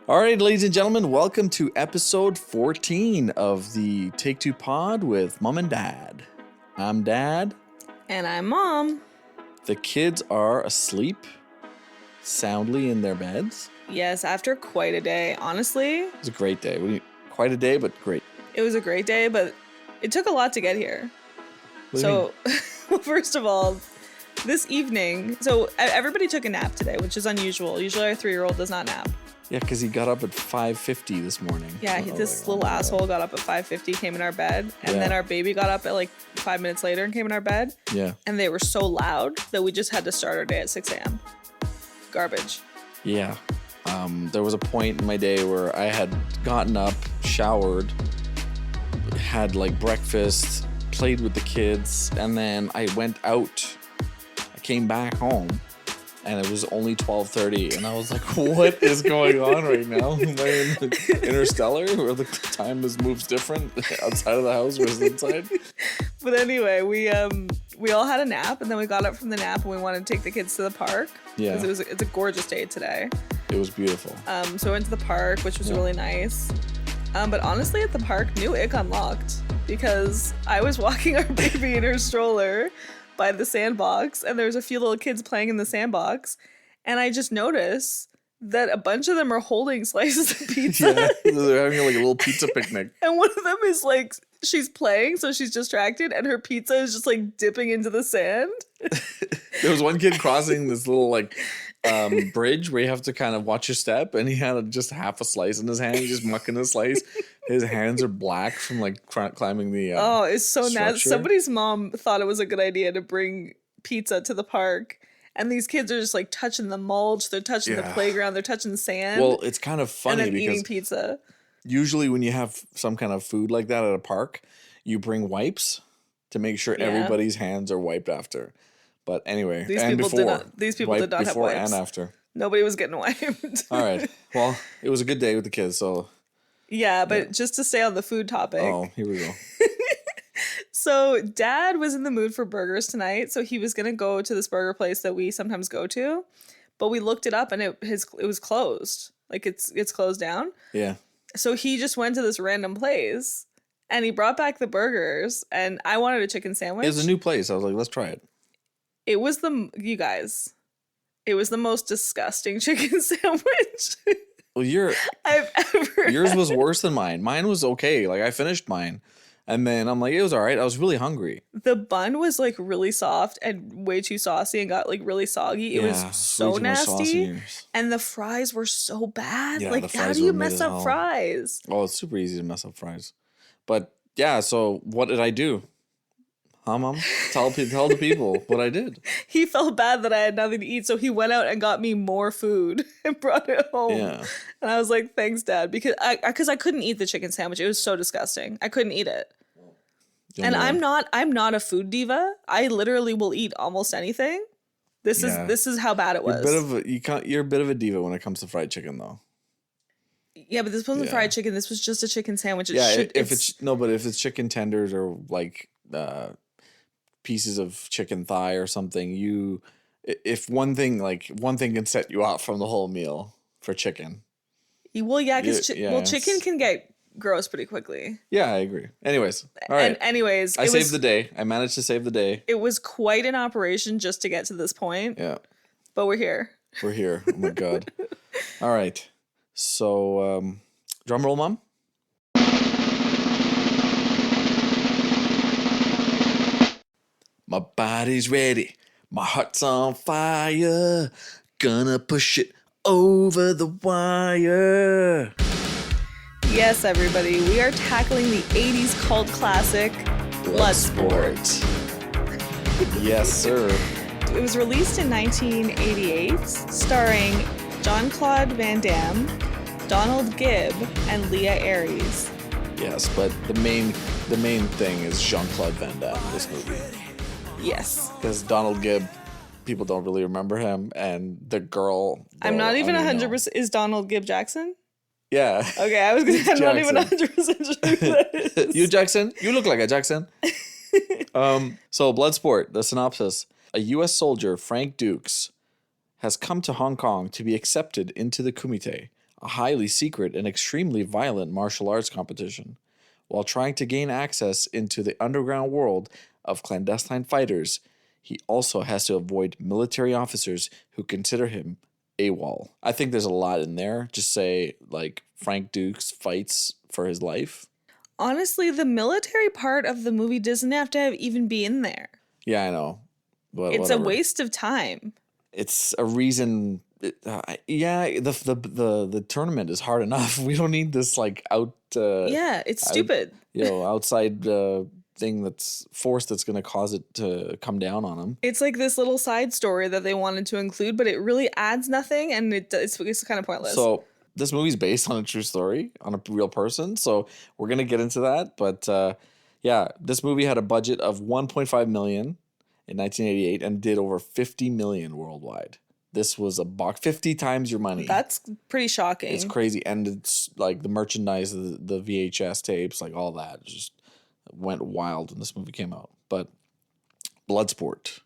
All right, ladies and gentlemen, welcome to episode 14 of the Take Two Pod with Mom and Dad. I'm Dad. And I'm Mom. The kids are asleep soundly in their beds. Yes, after quite a day, honestly. It was a great day. Quite a day, but great. It was a great day, but it took a lot to get here. Well, first of all, this evening, so everybody took a nap today, which is unusual. Usually our 3-year-old does not nap. Yeah, because he got up at 5:50 this morning. Yeah, this little asshole got up at 5:50, came in our bed, and then our baby got up at like 5 minutes later and came in our bed. Yeah. And they were so loud that we just had to start our day at 6 a.m. Garbage. Yeah. There was a point in my day where I had gotten up, showered, had like breakfast, played with the kids, and then I went out. I came back home. And it was only 12:30, and I was like, what is going on right now? Am I in Interstellar, where the time moves different outside of the house versus inside? But anyway, we all had a nap, and then we got up from the nap, and we wanted to take the kids to the park. Yeah. Because it's a gorgeous day today. It was beautiful. So we went to the park, which was really nice. But honestly, at the park, new ick unlocked. Because I was walking our baby in her stroller by the sandbox, and there's a few little kids playing in the sandbox, and I just noticed that a bunch of them are holding slices of pizza. Yeah, they're having like a little pizza picnic. And one of them is like, she's playing, so she's distracted, and her pizza is just like dipping into the sand. There was one kid crossing this little like bridge where you have to kind of watch your step, and he had just half a slice in his hand. He's just mucking the slice. His hands are black from like climbing the oh, it's so nasty. structure. Somebody's mom thought it was a good idea to bring pizza to the park, and these kids are just like touching the mulch, they're touching the playground, they're touching the sand. Well, it's kind of funny and then because eating pizza. Usually when you have some kind of food like that at a park, you bring wipes to make sure everybody's hands are wiped after. But anyway, These and people before. These people did not have before wipes. and after. Nobody was getting wiped. All right. Well, it was a good day with the kids, so. Yeah, but just to stay on the food topic. Oh, here we go. So Dad was in the mood for burgers tonight, so he was gonna go to this burger place that we sometimes go to, but we looked it up and it was closed. Like it's closed down. Yeah. So he just went to this random place and he brought back the burgers, and I wanted a chicken sandwich. It was a new place. I was like, let's try it. It was it was the most disgusting chicken sandwich Well, I've ever yours had. was worse than mine. Mine was okay. Like I finished mine. And then I'm like, it was all right. I was really hungry. The bun was like really soft and way too saucy and got like really soggy. It was so nasty. And the fries were so bad. Yeah, like, how do you mess up fries? Oh, it's super easy to mess up fries. But yeah, so what did I do? Huh, Mom? Tell the people what I did. He felt bad that I had nothing to eat, so he went out and got me more food and brought it home. Yeah. And I was like, thanks, Dad, because I couldn't eat the chicken sandwich. It was so disgusting. I couldn't eat it. And I'm not a food diva. I literally will eat almost anything. This is how bad it was. You're a bit of a diva when it comes to fried chicken, though. Yeah, but this wasn't fried chicken. This was just a chicken sandwich. If it's chicken tenders or like pieces of chicken thigh or something, if one thing can set you off from the whole meal for chicken. Well, yeah, because chicken can get gross pretty quickly. Yeah, I agree. Anyways, all right. I saved the day. I managed to save the day. It was quite an operation just to get to this point. Yeah. But we're here. We're here. Oh my God. All right. So, drum roll, Mom. My body's ready. My heart's on fire. Gonna push it over the wire. Yes, everybody. We are tackling the 80s cult classic, Bloodsport. Yes, sir. It was released in 1988, starring Jean Claude Van Damme, Donald Gibb, and Leah Aries. Yes, but the main thing is Jean Claude Van Damme in this movie. Yes. Because Donald Gibb, people don't really remember him, and the girl. I'm not even 100%. Is Donald Gibb Jackson? Yeah. Okay, I'm not even 100% sure who that is. You Jackson? You look like a Jackson. So Bloodsport, the synopsis. A U.S. soldier, Frank Dukes, has come to Hong Kong to be accepted into the Kumite, a highly secret and extremely violent martial arts competition. While trying to gain access into the underground world of clandestine fighters, he also has to avoid military officers who consider him AWOL. I think there's a lot in there. Just say, like, Frank Dukes fights for his life. Honestly, the military part of the movie doesn't have to even be in there. Yeah, I know. But It's whatever. a waste of time. It's a reason. The tournament is hard enough. We don't need this like It's stupid. Outside thing that's force that's going to cause it to come down on him. It's like this little side story that they wanted to include, but it really adds nothing, and it's kind of pointless. So this movie's based on a true story, on a real person. So we're going to get into that. But this movie had a budget of $1.5 million in 1988 and did over $50 million worldwide. This was a box 50 times your money. That's pretty shocking. It's crazy. And it's like the merchandise, the VHS tapes, like all that just went wild when this movie came out. But Bloodsport,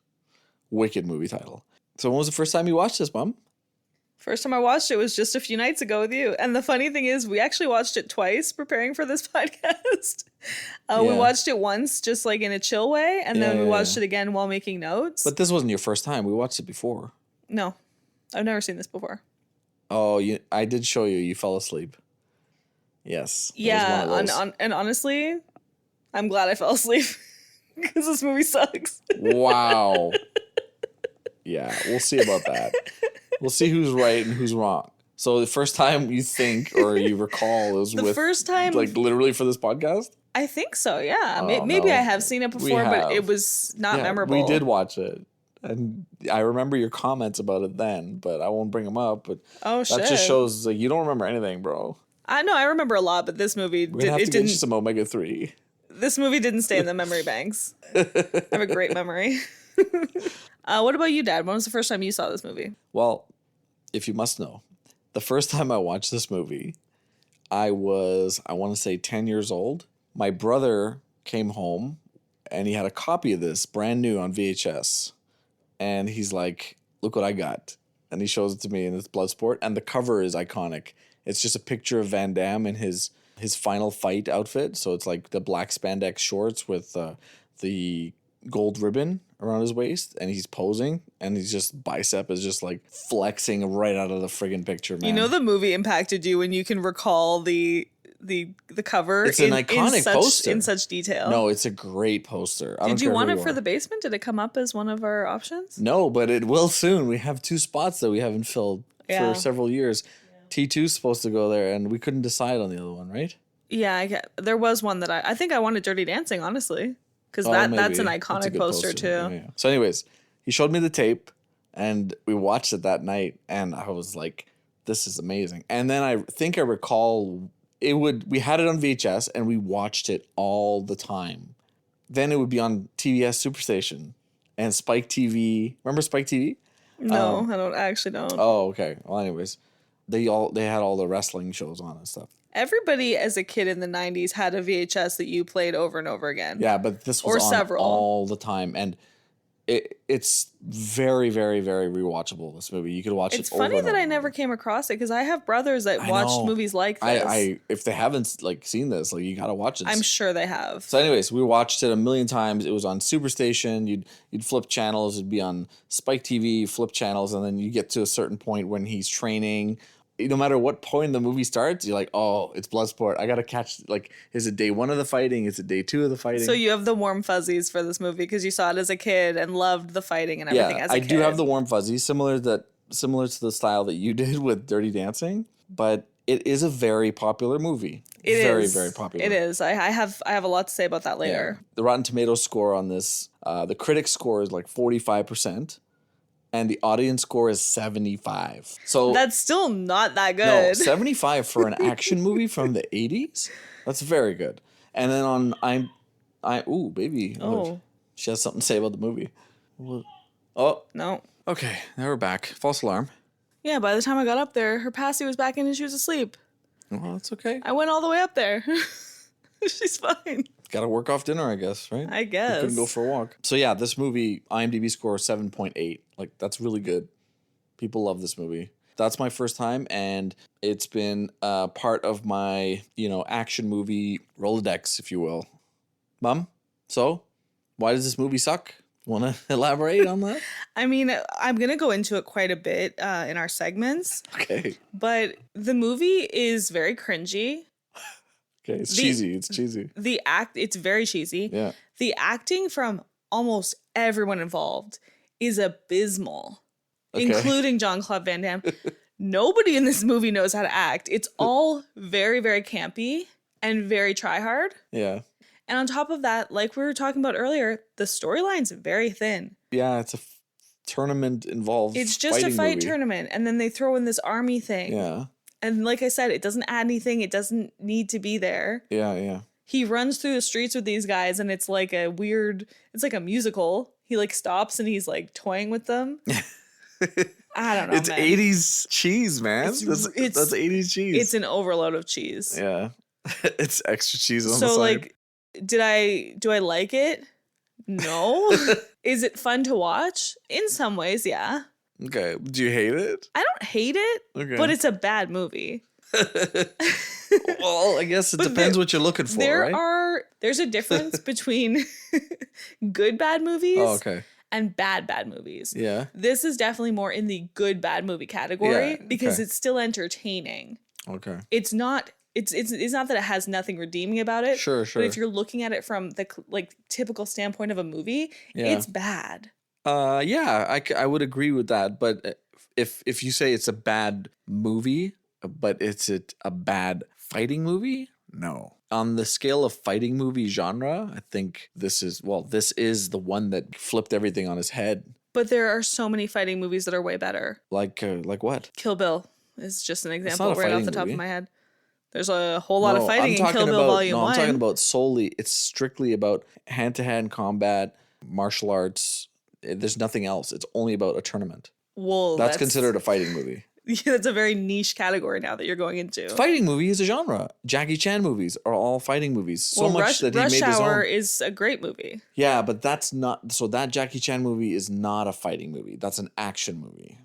wicked movie title. So when was the first time you watched this, Mom? First time I watched it was just a few nights ago with you. And the funny thing is, we actually watched it twice preparing for this podcast. We watched it once just like in a chill way, and then we watched it again while making notes. But this wasn't your first time. We watched it before. No, I've never seen this before. Oh, I did show you. You fell asleep. Yes. Yeah, and honestly, I'm glad I fell asleep because this movie sucks. Wow. Yeah, we'll see about that. We'll see who's right and who's wrong. So the first time you think or you recall is the first time, like literally for this podcast? I think so, yeah. Oh, maybe no. I have seen it before, but it was not memorable. We did watch it. And I remember your comments about it then, but I won't bring them up. But that just shows like you don't remember anything, bro. I know I remember a lot, but this movie We're gonna have to get you some omega-3. This movie didn't stay in the memory banks. I have a great memory. What about you, Dad? When was the first time you saw this movie? Well, if you must know, the first time I watched this movie, I want to say 10 years old. My brother came home and he had a copy of this brand new on VHS. And he's like, look what I got. And he shows it to me, and it's Bloodsport. And the cover is iconic. It's just a picture of Van Damme in his final fight outfit. So it's like the black spandex shorts with the gold ribbon around his waist. And he's posing. And he's just, bicep is just like flexing right out of the friggin' picture, man. You know the movie impacted you when you can recall the cover. It's an iconic poster in such detail. No, it's a great poster. Did you want it for the basement? Did it come up as one of our options? No, but it will soon. We have 2 spots that we haven't filled for several years. Yeah. T2's supposed to go there, and we couldn't decide on the other one, right? Yeah, there was one that I think I wanted Dirty Dancing, honestly, because that's an iconic poster too. Yeah. So, anyways, he showed me the tape, and we watched it that night, and I was like, "This is amazing." And then I think I recall. We had it on VHS and we watched it all the time. Then it would be on TBS Superstation and Spike TV. Remember Spike TV? No, I actually don't. Oh, okay. Well, anyways, they had all the wrestling shows on and stuff. Everybody as a kid in the 90s had a VHS that you played over and over again. Yeah, but this was on several all the time, and it's very, very, very rewatchable, this movie. You could watch it over. It's funny that I never came across it because I have brothers that watched movies like this. If they haven't seen this, you gotta watch it. I'm sure they have. So anyways, we watched it a million times. It was on Superstation. You'd flip channels. It'd be on Spike TV, flip channels, and then you get to a certain point when he's training. No matter what point the movie starts, you're like, oh, it's Bloodsport. I gotta catch, is it day 1 of the fighting? Is it day 2 of the fighting? So you have the warm fuzzies for this movie because you saw it as a kid and loved the fighting and everything as a kid. I do have the warm fuzzies, similar to the style that you did with Dirty Dancing, but it is a very popular movie. It is very popular. It is. I have a lot to say about that later. Yeah. The Rotten Tomatoes score on this, the critic score is 45%. And the audience score is 75. So that's still not that good. No, 75 for an action movie from the 80s? That's very good. And then on ooh, baby. Oh. She has something to say about the movie. Oh. No. Okay, now we're back. False alarm. Yeah, by the time I got up there, her passy was back in and she was asleep. Well, that's okay. I went all the way up there. She's fine. Got to work off dinner, I guess, right? I guess. We couldn't go for a walk. So yeah, this movie, IMDb score 7.8. That's really good. People love this movie. That's my first time, and it's been part of my, action movie Rolodex, if you will. Mom, so why does this movie suck? Want to elaborate on that? I mean, I'm going to go into it quite a bit in our segments. Okay. But the movie is very cringy. Okay, it's cheesy. It's cheesy. It's very cheesy. Yeah. The acting from almost everyone involved is abysmal, including Jean Claude Van Damme. Nobody in this movie knows how to act. It's all very, very campy and very try hard. Yeah. And on top of that, like we were talking about earlier, the storyline's very thin. Yeah, it's a tournament involved. It's just a fight tournament, and then they throw in this army thing. Yeah. And like I said, it doesn't add anything. It doesn't need to be there. Yeah, yeah. He runs through the streets with these guys, and it's like a musical. He like stops and he's like toying with them. I don't know. It's man. 80s cheese, man. That's 80s cheese. It's an overload of cheese. Yeah. It's extra cheese on the side. So like, do I like it? No. Is it fun to watch? In some ways, yeah. Okay. Do you hate it? I don't hate it, but it's a bad movie. Well, I guess it depends what you're looking for, right? There's a difference between good bad movies and bad movies. Yeah. This is definitely more in the good bad movie category because it's still entertaining. Okay. It's not not that it has nothing redeeming about it. Sure. But if you're looking at it from the typical standpoint of a movie, it's bad. Yeah, I would agree with that. But if you say it's a bad movie, but it's a bad fighting movie, no. On the scale of fighting movie genre, I think this is the one that flipped everything on its head. But there are so many fighting movies that are way better. Like what? Kill Bill is just an example right off the top of my head. There's a whole lot of No, fighting in Kill Bill Volume 1. I'm talking about solely, it's strictly about hand-to-hand combat, martial arts. There's nothing else. It's only about a tournament. Well, that's considered a fighting movie. Yeah, that's a very niche category now that you're going into. Fighting movie is a genre. Jackie Chan movies are all fighting movies. So much that he made his own. Rush Hour is a great movie. Yeah, but that's not. So that Jackie Chan movie is not a fighting movie. That's an action movie.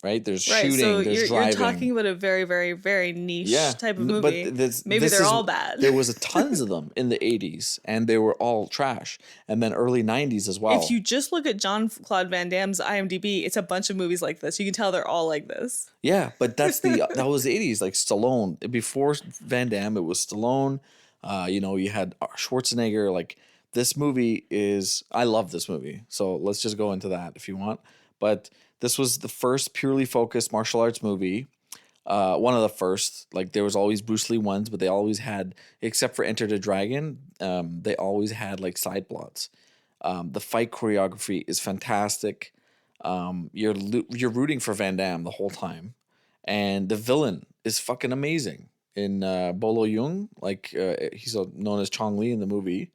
Right? There's shooting, so there's driving. You're talking about a very, very, very niche type of movie. But maybe they're all bad. There was tons of them in the 80s, and they were all trash. And then early 90s as well. If you just look at Jean Claude Van Damme's IMDb, it's a bunch of movies like this. You can tell they're all like this. Yeah, but that was the 80s, like Stallone. Before Van Damme, it was Stallone. You had Schwarzenegger. Like, this movie I love this movie. So let's just go into that if you want. But this was the first purely focused martial arts movie. One of the first. Like, there was always Bruce Lee ones, but they always had, except for Enter the Dragon, they always had like side plots. The fight choreography is fantastic. You're rooting for Van Damme the whole time, and the villain is fucking amazing. In Bolo Yeung, he's known as Chong Li in the movie.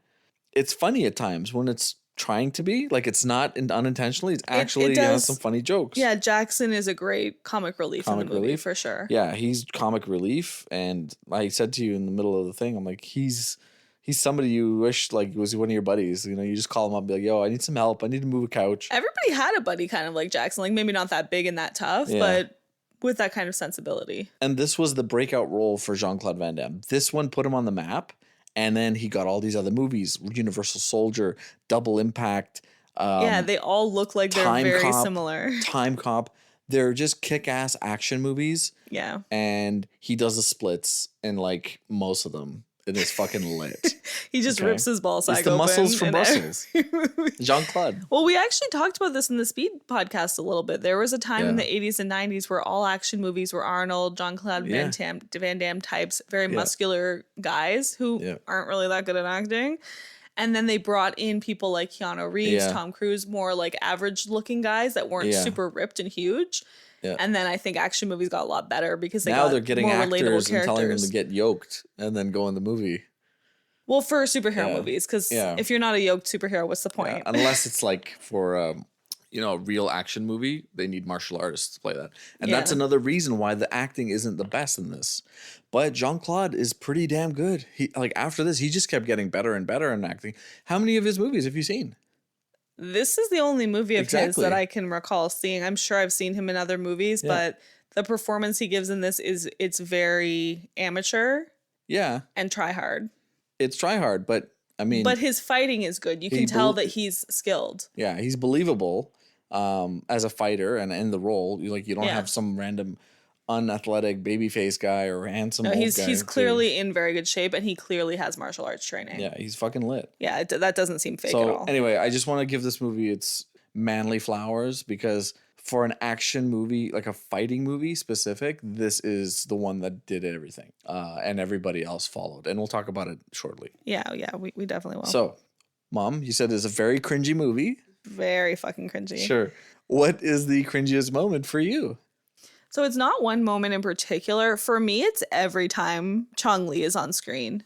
It's funny at times when it's trying to be, like, it's not unintentionally. It's actually has some funny jokes. Yeah, Jackson is a great comic relief in the movie for sure. Yeah, he's comic relief, and I said to you in the middle of the thing, I'm like, he's somebody you wish like was one of your buddies. You just call him up and be like, yo, I need some help. I need to move a couch. Everybody had a buddy kind of like Jackson, like maybe not that big and that tough, but with that kind of sensibility. And this was the breakout role for Jean Claude Van Damme. This one put him on the map. And then he got all these other movies: Universal Soldier, Double Impact. They all look like they're very similar. Time Cop. They're just kick-ass action movies. Yeah. And he does the splits in like most of them. It is fucking lit. He just rips his ball sack open. It's the muscles from Brussels. Jean Claude. Well, we actually talked about this in the Speed podcast a little bit. There was a time in the 80s and 90s where all action movies were Arnold, Jean Claude Van Damme types, very muscular guys who aren't really that good at acting. And then they brought in people like Keanu Reeves, Tom Cruise, more like average looking guys that weren't super ripped and huge. Yeah. And then I think action movies got a lot better because they're getting more relatable characters and telling them to get yoked and then go in the movie. Well, for superhero movies, because if you're not a yoked superhero, what's the point? Yeah. Unless it's like for a real action movie, they need martial artists to play that, and that's another reason why the acting isn't the best in this. But Jean Claude is pretty damn good. After this, he just kept getting better and better in acting. How many of his movies have you seen? This is the only movie of his that I can recall seeing. I'm sure I've seen him in other movies, but the performance he gives in this it's very amateur Yeah, and try hard. it's try hard, but I mean, But his fighting is good. You he can tell bel- that he's skilled. yeah, he's believable as a fighter and in the role. You don't Yeah. have some random unathletic babyface guy or handsome No, old he's guy. clearly in very good shape, and he clearly has martial arts training. Yeah, he's fucking lit. Yeah, that doesn't seem fake at So all. anyway, I just want to give this movie its manly flowers because for an action movie, like a fighting movie specific, this is the one that did everything. And everybody else followed. And we'll talk about it shortly. Yeah, we definitely will. So, Mom, you said it's a very cringy movie. Very fucking cringy. Sure. What is the cringiest moment for you? So it's not one moment in particular. For me, it's every time Chong Li is on screen.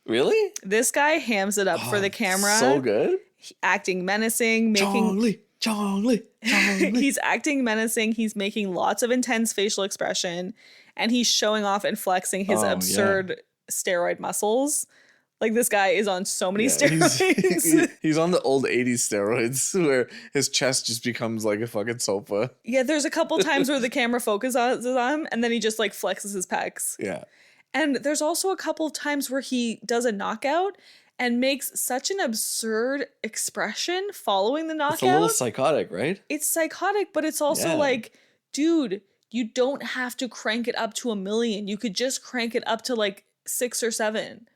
Really? This guy hams it up for the camera. So good. Acting menacing, making Chong Li. he's acting menacing, he's making lots of intense facial expression, and he's showing off and flexing his absurd steroid muscles. Like, this guy is on so many steroids. He's on the old 80s steroids where his chest just becomes like a fucking sofa. Yeah, there's a couple times where the camera focuses on him and then he just like flexes his pecs. Yeah. And there's also a couple of times where he does a knockout and makes such an absurd expression following the knockout. It's a little psychotic, right? It's psychotic, but it's also like, dude, you don't have to crank it up to 1 million. You could just crank it up to like 6 or 7.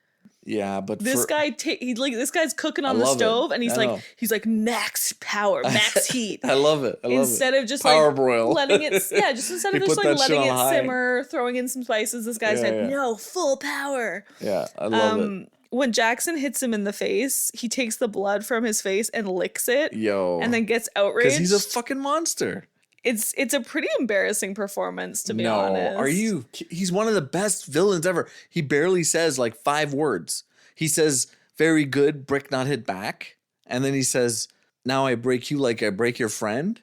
Yeah, but This guy's cooking on the stove, and he's like max power, max heat. I love it. Instead of just Power like broil. letting it, just instead of just like letting it simmer, throwing in some spices, this guy said no, full power. Yeah, I love it. When Jackson hits him in the face, he takes the blood from his face and licks it. And then gets outraged because he's a fucking monster. It's a pretty embarrassing performance, to be honest. Are you? He's one of the best villains ever. He barely says like 5 words. He says, "Very good, brick not hit back," and then he says, "Now I break you like I break your friend."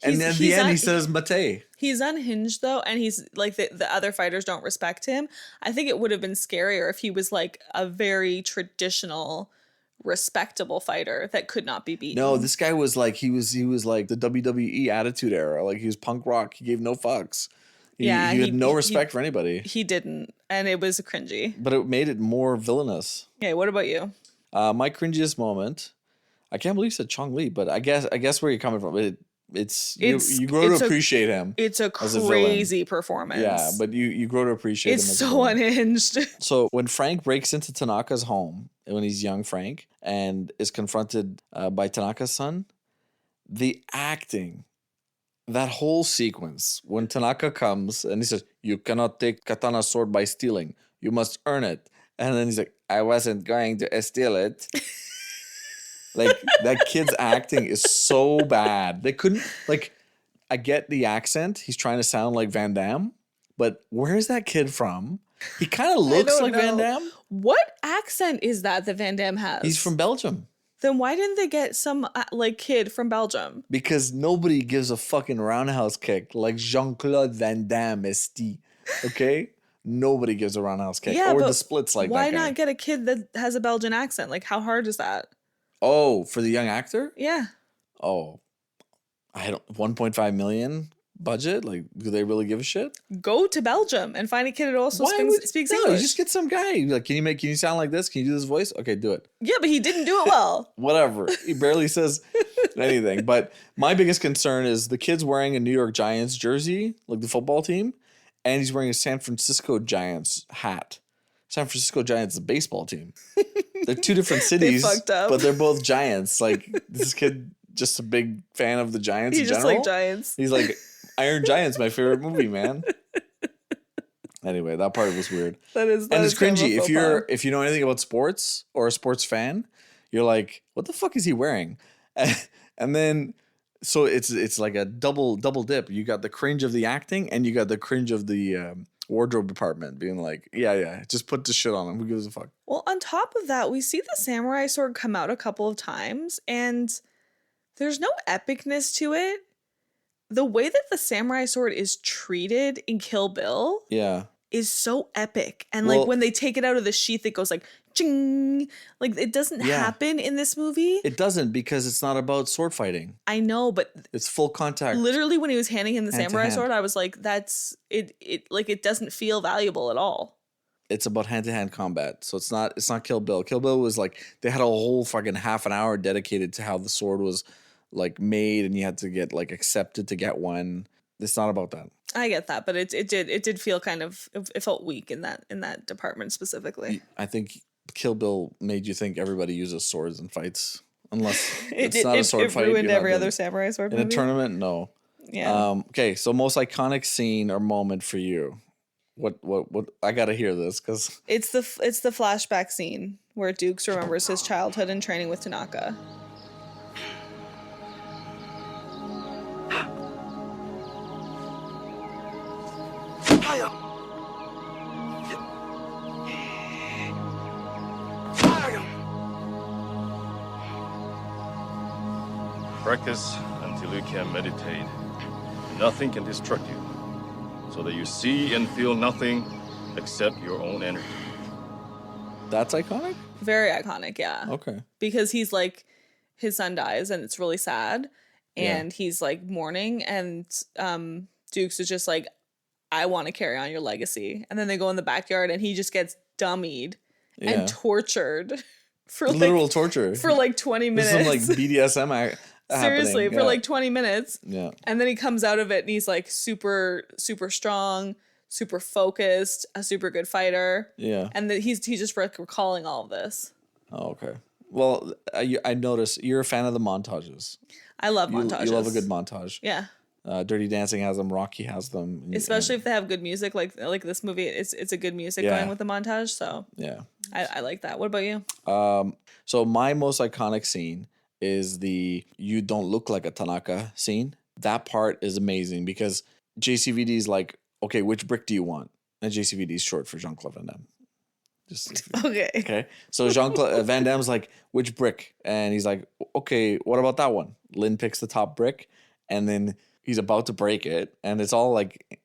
And then at the end, he says, "Mate." He's unhinged though, and he's like the other fighters don't respect him. I think it would have been scarier if he was like a very traditional, respectable fighter that could not be beaten. No, this guy was like he was like the WWE Attitude Era. Like he was punk rock. He gave no fucks. He had no respect for anybody. He didn't, and it was cringy. But it made it more villainous. Okay, what about you? My cringiest moment. I can't believe you said Chong Li, but I guess where you're coming from. You grow to appreciate him. It's a crazy performance. Yeah, but you grow to appreciate him. It's so unhinged. So when Frank breaks into Tanaka's home, when he's young Frank, and is confronted by Tanaka's son, the acting, that whole sequence, when Tanaka comes and he says, "You cannot take Katana's sword by stealing. You must earn it." And then he's like, "I wasn't going to steal it." Like, that kid's acting is so bad. They couldn't, like, I get the accent. He's trying to sound like Van Damme, but where's that kid from? He kind of looks like Van Damme. What accent is that Van Damme has? He's from Belgium. Then why didn't they get some, like, kid from Belgium? Because nobody gives a fucking roundhouse kick like Jean Claude Van Damme, esti. Okay? Nobody gives a roundhouse kick. Yeah, or the splits like that. Why not get a kid that has a Belgian accent? Like, how hard is that? Oh, for the young actor? Yeah. Oh, I don't. 1.5 million budget. Like, do they really give a shit? Go to Belgium and find a kid that also speaks English. You just get some guy. Like, can you sound like this? Can you do this voice? Okay, do it. Yeah, but he didn't do it well. Whatever. He barely says anything. But my biggest concern is the kid's wearing a New York Giants jersey, like the football team, and he's wearing a San Francisco Giants hat. San Francisco Giants is a baseball team. They're 2 different cities, but they're both Giants. Like, this kid, just a big fan of the Giants in general. He just like Giants. He's like, Iron Giant's my favorite movie, man. Anyway, that part was weird. And it's cringy. If you know anything about sports or a sports fan, you're like, what the fuck is he wearing? And then, so it's like a double dip. You got the cringe of the acting, and you got the cringe of the wardrobe department being like, yeah, just put the shit on him. Who gives a fuck? Well, on top of that, we see the samurai sword come out a couple of times, and there's no epicness to it. The way that the samurai sword is treated in Kill Bill is so epic. And like when they take it out of the sheath, it goes like ching. Like, it doesn't happen in this movie. It doesn't, because it's not about sword fighting. I know, but it's full contact. Literally, when he was handing him the hand samurai sword, I was like, that's it. Like, it doesn't feel valuable at all. It's about hand-to-hand combat, so it's not Kill Bill. Kill Bill was like, they had a whole fucking half an hour dedicated to how the sword was like made, and you had to get like accepted to get one. It's not about that. I get that, but it did feel kind of, it felt weak in that department specifically. I think Kill Bill made you think everybody uses swords in fights, unless it's not a sword fight. It ruined every other samurai sword movie. In a tournament, no. Yeah. Okay, so most iconic scene or moment for you. What I gotta hear this, because it's the flashback scene where Dukes remembers his childhood and training with Tanaka. Practice until you can meditate. Nothing can distract you, so that you see and feel nothing except your own energy. That's iconic? Very iconic, yeah. Okay. Because he's like, his son dies and it's really sad, and he's like mourning, and Dukes is just like, I want to carry on your legacy. And then they go in the backyard and he just gets dummied and tortured for literal torture for like 20 minutes. Some like BDSM seriously, for like 20 minutes. Yeah. And then he comes out of it and he's like super, super strong, super focused, a super good fighter. Yeah. And he's just recalling all of this. Oh, okay. Well, I noticed you're a fan of the montages. I love montages. You love a good montage. Yeah. Dirty Dancing has them. Rocky has them. Especially if they have good music, like this movie. It's a good music going with the montage. So yeah, I like that. What about you? So my most iconic scene is the "You don't look like a Tanaka" scene. That part is amazing because JCVD is like, okay, which brick do you want? And JCVD is short for Jean Claude Van Damme. Okay. So Jean Claude Van Damme's like, which brick? And he's like, okay, what about that one? Lin picks the top brick, and then he's about to break it, and it's all like,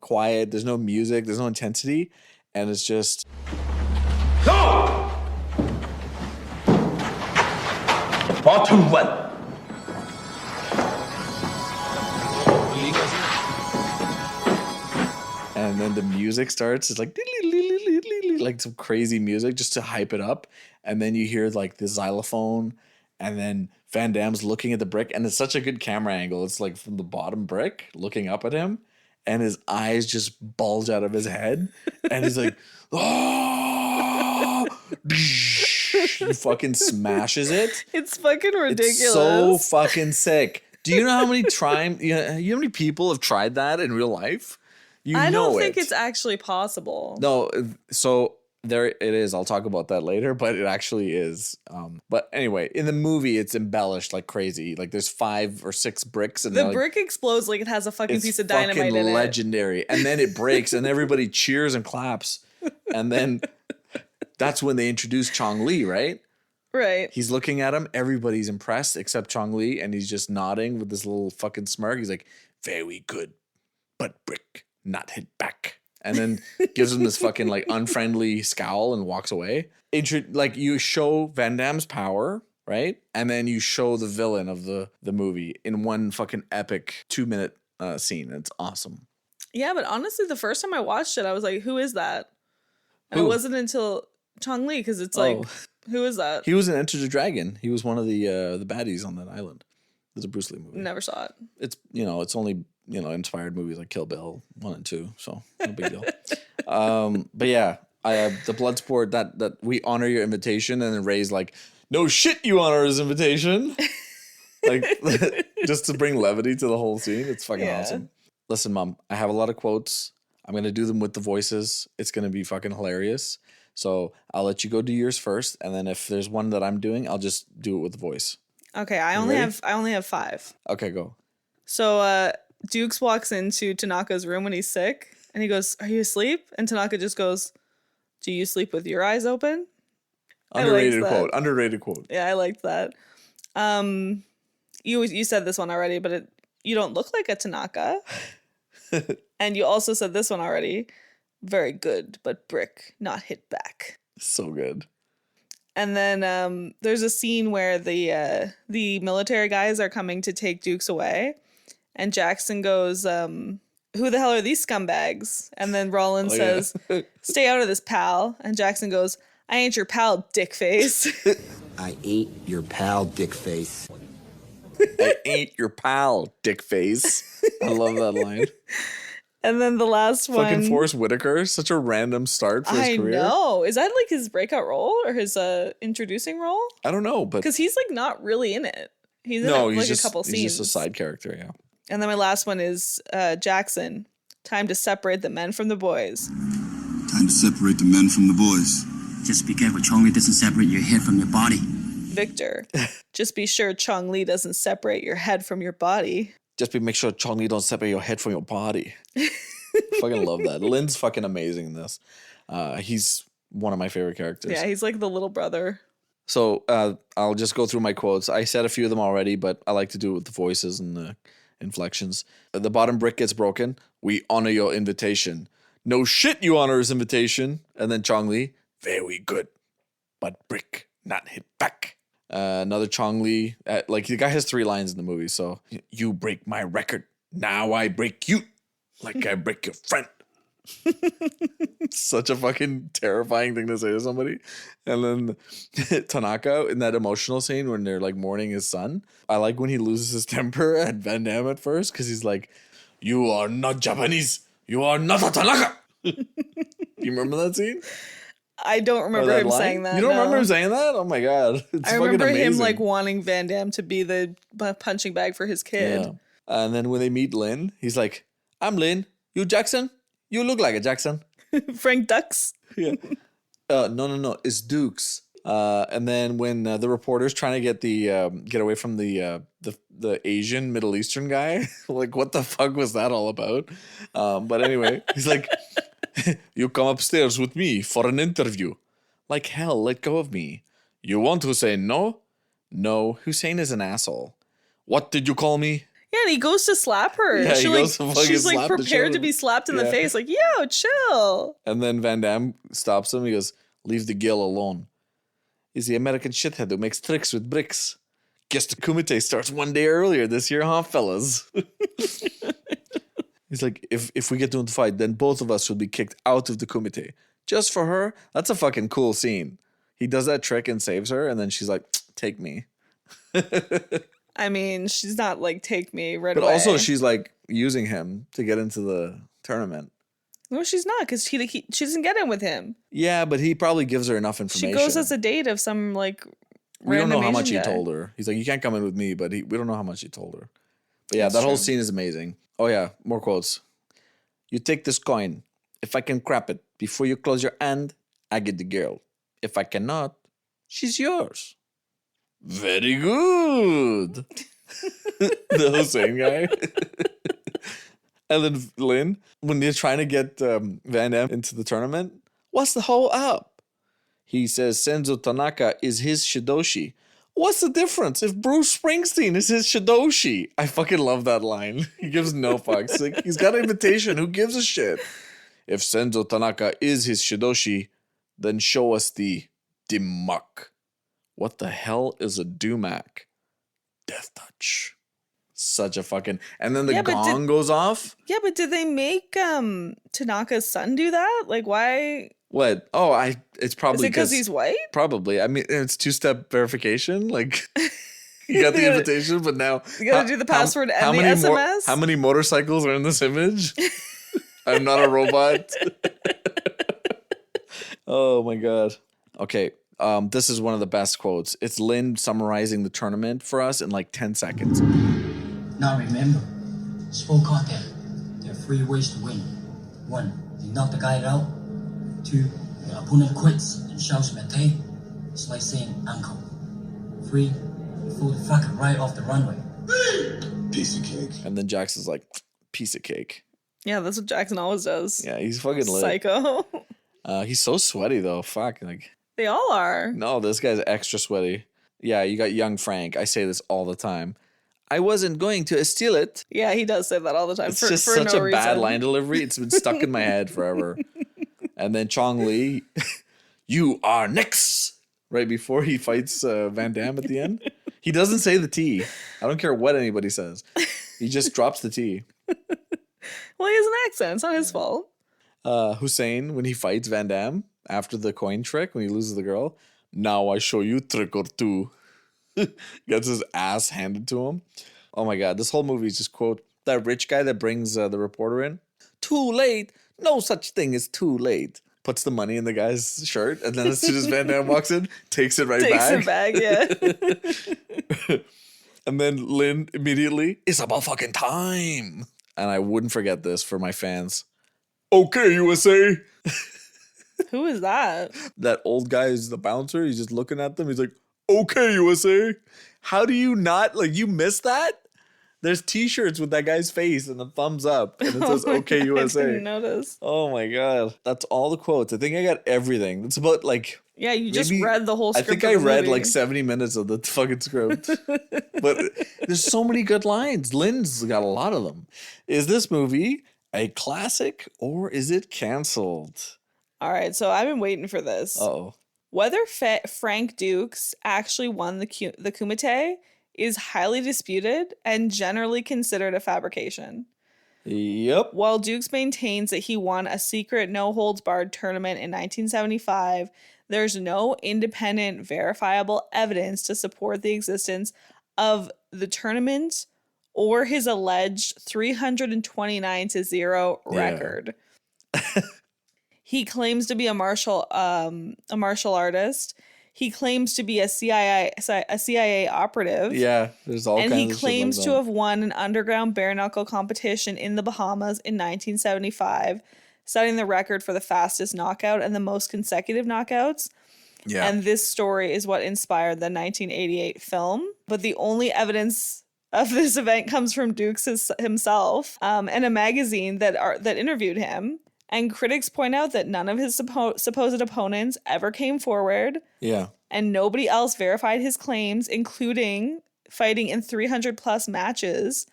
quiet. There's no music, there's no intensity, and it's just go. Bottom one. And then the music starts. It's like some crazy music just to hype it up, and then you hear like the xylophone, and then Van Damme's looking at the brick, and it's such a good camera angle. It's like from the bottom brick looking up at him, and his eyes just bulge out of his head, and he's like, oh, he fucking smashes it. It's fucking ridiculous. It's so fucking sick. Do you know how many how many people have tried that in real life? I don't think it's actually possible. No, so there it is. I'll talk about that later, but it actually is. But anyway, in the movie, it's embellished like crazy. Like there's 5 or 6 bricks, and the brick explodes like it has a fucking piece of dynamite in it. It's legendary. And then it breaks, and everybody cheers and claps. And then that's when they introduce Chong Li, right? Right. He's looking at him. Everybody's impressed except Chong Li, and he's just nodding with this little fucking smirk. He's like, "Very good, but brick not hit back." And then gives him this fucking like unfriendly scowl and walks away. Like you show Van Damme's power, right? And then you show the villain of the movie in one fucking epic 2-minute scene. It's awesome. Yeah, but honestly, the first time I watched it, I was like, "Who is that?" And Who? it wasn't until Chong Li, because it's like, who is that? He was in Enter the Dragon. He was one of the baddies on that island. There's a Bruce Lee movie. Never saw it. It's it's only inspired movies like Kill Bill 1 and 2, so no big deal. But yeah, the Bloodsport, that we honor your invitation, and then Ray's like, no shit, you honor his invitation, like just to bring levity to the whole scene. It's fucking awesome. Listen, Mom, I have a lot of quotes. I'm gonna do them with the voices. It's gonna be fucking hilarious. So I'll let you go do yours first, and then if there's one that I'm doing, I'll just do it with the voice. Okay, I only have 5. Okay, go. So Dukes walks into Tanaka's room when he's sick, and he goes, "Are you asleep?" And Tanaka just goes, "Do you sleep with your eyes open?" Underrated quote. Underrated quote. Yeah, I liked that. You said this one already, but you don't look like a Tanaka. And you also said this one already. Very good, but brick not hit back. So good. And then there's a scene where the military guys are coming to take Dukes away. And Jackson goes, who the hell are these scumbags? And then Rollins says, stay out of this, pal. And Jackson goes, I ain't your pal, dickface. I ain't your pal, dickface. I ain't your pal, dickface. I love that line. And then the last one. Fucking Forrest Whitaker, such a random start for his career. I know. Is that like his breakout role or his introducing role? I don't know, but because he's like not really in it. He's in like just, a couple scenes. He's just a side character, yeah. And then my last one is Jackson. Time to separate the men from the boys. Time to separate the men from the boys. Just be careful, Chong doesn't separate your head from your body. Victor. Just be sure Chong Li doesn't separate your head from your body. Just make sure Chong Li don't separate your head from your body. Fucking love that. Lynn's fucking amazing in this. He's one of my favorite characters. Yeah, he's like the little brother. So I'll just go through my quotes. I said a few of them already, but I like to do it with the voices and the inflections. The bottom brick gets broken. We honor your invitation. No shit, you honor his invitation. And then Chong Li, very good, but brick not hit back. Another Chong Li, like the guy has 3 lines in the movie. So you break my record, now I break you, like I break your friend. Such a fucking terrifying thing to say to somebody. And then Tanaka in that emotional scene when they're like mourning his son. I like when he loses his temper at Van Damme at first because he's like, "You are not Japanese. You are not a Tanaka." You remember that scene? I don't remember him saying that. You don't no. remember him saying that? Oh my god! It's I remember fucking amazing. him like wanting Van Damme to be the punching bag for his kid. Yeah. And then when they meet Lynn, he's like, "I'm Lynn. You Jackson? You look like a Jackson." Frank Dux. Yeah. No. It's Dukes. And then when the reporter's trying to get away from the Asian Middle Eastern guy, like what the fuck was that all about? But anyway, he's like, "You come upstairs with me for an interview." Like hell, let go of me. You want Hussein? No. Hussein is an asshole. What did you call me? Yeah, and he goes to slap her. Yeah, She's like prepared to be slapped in the face. Like, yo, chill. And then Van Damme stops him. He goes, "Leave the girl alone. He's the American shithead who makes tricks with bricks. Guess the kumite starts one day earlier this year, huh, fellas?" He's like, if we get into a fight, then both of us will be kicked out of the kumite. Just for her? That's a fucking cool scene. He does that trick and saves her, and then she's like, "Take me." I mean, she's not like, take me right but away. also, she's like using him to get into the tournament. No, she's not, because she doesn't get in with him. Yeah, but he probably gives her enough information. She goes as a date of some like we don't know how much Asian he guy. told her. He's like, "You can't come in with me," but we don't know how much he told her. But yeah, That's that whole true. scene is amazing. Oh yeah, more quotes. "You take this coin. If I can crap it before you close your hand, I get the girl. If I cannot, she's yours." Very good. The Hussein guy. And then Lynn, when they're trying to get Van Damme into the tournament, "What's the whole up?" He says Senzo Tanaka is his Shidoshi. What's the difference if Bruce Springsteen is his Shidoshi? I fucking love that line. He gives no fucks. Like, he's got an invitation. Who gives a shit? If Senzo Tanaka is his Shidoshi, then show us the Dimak. What the hell is a Dumac? Death touch. Such a fucking... And then the Yeah, but gong goes off. Yeah, but did they make Tanaka's son do that? Like, why? What? Oh, it's Is probably it because he's white? Probably. I mean, it's 2-step verification. Like, you got the invitation, but now... You gotta do the password and the SMS? How many motorcycles are in this image? I'm not a robot. Oh, my God. Okay. This is one of the best quotes. It's Lynn summarizing the tournament for us in like 10 seconds. Now remember, sport content. There are 3 ways to win. 1, you knock the guy out. 2, your opponent quits and shouts Mate. It's like saying uncle. 3, you throw the fucker right off the runway. Piece of cake. And then Jackson's like, "Piece of cake." Yeah, that's what Jackson always does. Yeah, he's fucking lit. Psycho. He's so sweaty though. Fuck. Like, They all are. no, this guy's extra sweaty. Yeah, you got young Frank. I say this all the time. "I wasn't going to steal it." Yeah, he does say that all the time. It's for, just for such no a reason. bad line delivery. It's been stuck in my head forever. And then Chong Li, "You are next." right before he fights Van Damme at the end. He doesn't say the T. I don't care what anybody says. He just drops the T. Well, he has an accent. It's not his fault. Hussein, when he fights Van Damme after the coin trick, when he loses the girl, now I show you trick or two. Gets his ass handed to him. Oh my God, this whole movie is just quote that rich guy that brings the reporter in. Too late. No such thing as too late. Puts the money in the guy's shirt, and then as soon as Van Damme walks in, takes it back. Takes it back, yeah. And then Lynn immediately, it's about fucking time. And I wouldn't forget this for my fans. Okay, USA. Who is that? That old guy is the bouncer. He's just looking at them. He's like, okay, USA. How do you not, like, you missed that? There's t-shirts with that guy's face and a thumbs up. And it says, okay, USA. I didn't notice. Oh my God. That's all the quotes. I think I got everything. It's about like... Yeah, you just read the whole script. I think I read like 70 minutes of the fucking script. But there's so many good lines. Lynn's got a lot of them. Is this movie a classic or is it canceled? All right, so I've been waiting for this. Uh-oh. Whether Frank Dukes actually won the Kumite is highly disputed and generally considered a fabrication. Yep. While Dukes maintains that he won a secret no-holds-barred tournament in 1975, there's no independent, verifiable evidence to support the existence of the tournament or his alleged 329-0 record. He claims to be a martial artist. He claims to be a CIA operative. Yeah, there's all kinds of shit. And he claims to have won an underground bare knuckle competition in the Bahamas in 1975, setting the record for the fastest knockout and the most consecutive knockouts. Yeah. And this story is what inspired the 1988 film. But the only evidence of this event comes from Dukes himself and a magazine that interviewed him. And critics point out that none of his supposed opponents ever came forward. Yeah. And nobody else verified his claims, including fighting in 300 plus matches.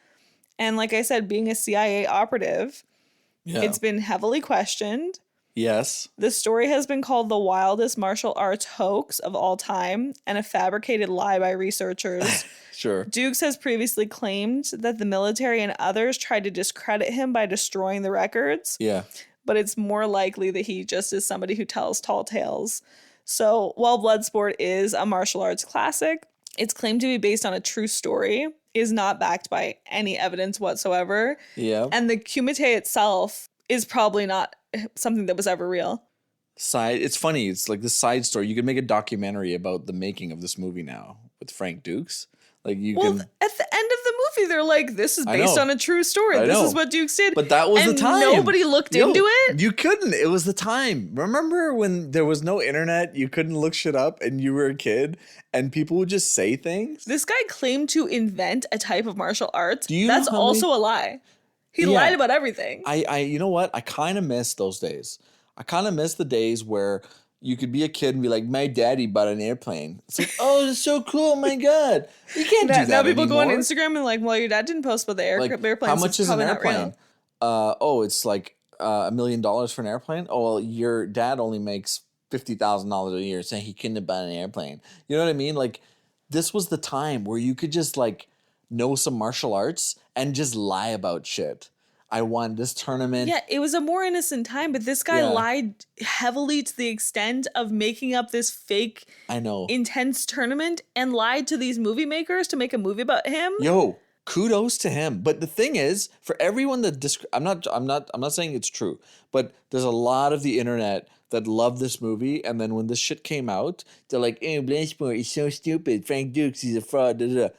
And like I said, being a CIA operative, it's been heavily questioned. Yes. The story has been called the wildest martial arts hoax of all time and a fabricated lie by researchers. Sure. Dukes has previously claimed that the military and others tried to discredit him by destroying the records. Yeah. But it's more likely that he just is somebody who tells tall tales. So while Bloodsport is a martial arts classic, it's claimed to be based on a true story, is not backed by any evidence whatsoever. Yeah. And the Kumite itself is probably not something that was ever real. It's funny. It's like this side story. You could make a documentary about the making of this movie now with Frank Dukes. Like you can. At the end of the movie, they're like, "This is based on a true story. This is what Dukes did." But that was the time. Nobody looked into it. You couldn't. It was the time. Remember when there was no internet? You couldn't look shit up, and you were a kid, and people would just say things. This guy claimed to invent a type of martial arts. That's also a lie. He lied about everything. You know what? I kind of miss those days. I kind of miss the days where you could be a kid and be like, my daddy bought an airplane. It's like, oh, it's so cool. Oh my God. You can't do that now people anymore. Go on Instagram and like, well, your dad didn't post about the airplane. How much is an airplane? It's like $1 million for an airplane. Oh, well, your dad only makes $50,000 a year, saying he couldn't have bought an airplane. You know what I mean? Like, this was the time where you could just like know some martial arts and just lie about shit. I won this tournament. Yeah, it was a more innocent time, but this guy lied heavily to the extent of making up this fake, intense tournament and lied to these movie makers to make a movie about him. Yo, kudos to him. But the thing is, for everyone that I'm not saying it's true, but there's a lot of the internet that love this movie, and then when this shit came out, they're like, "Oh, Bloodsport is so stupid. Frank Dukes, he's a fraud." Da, da, da.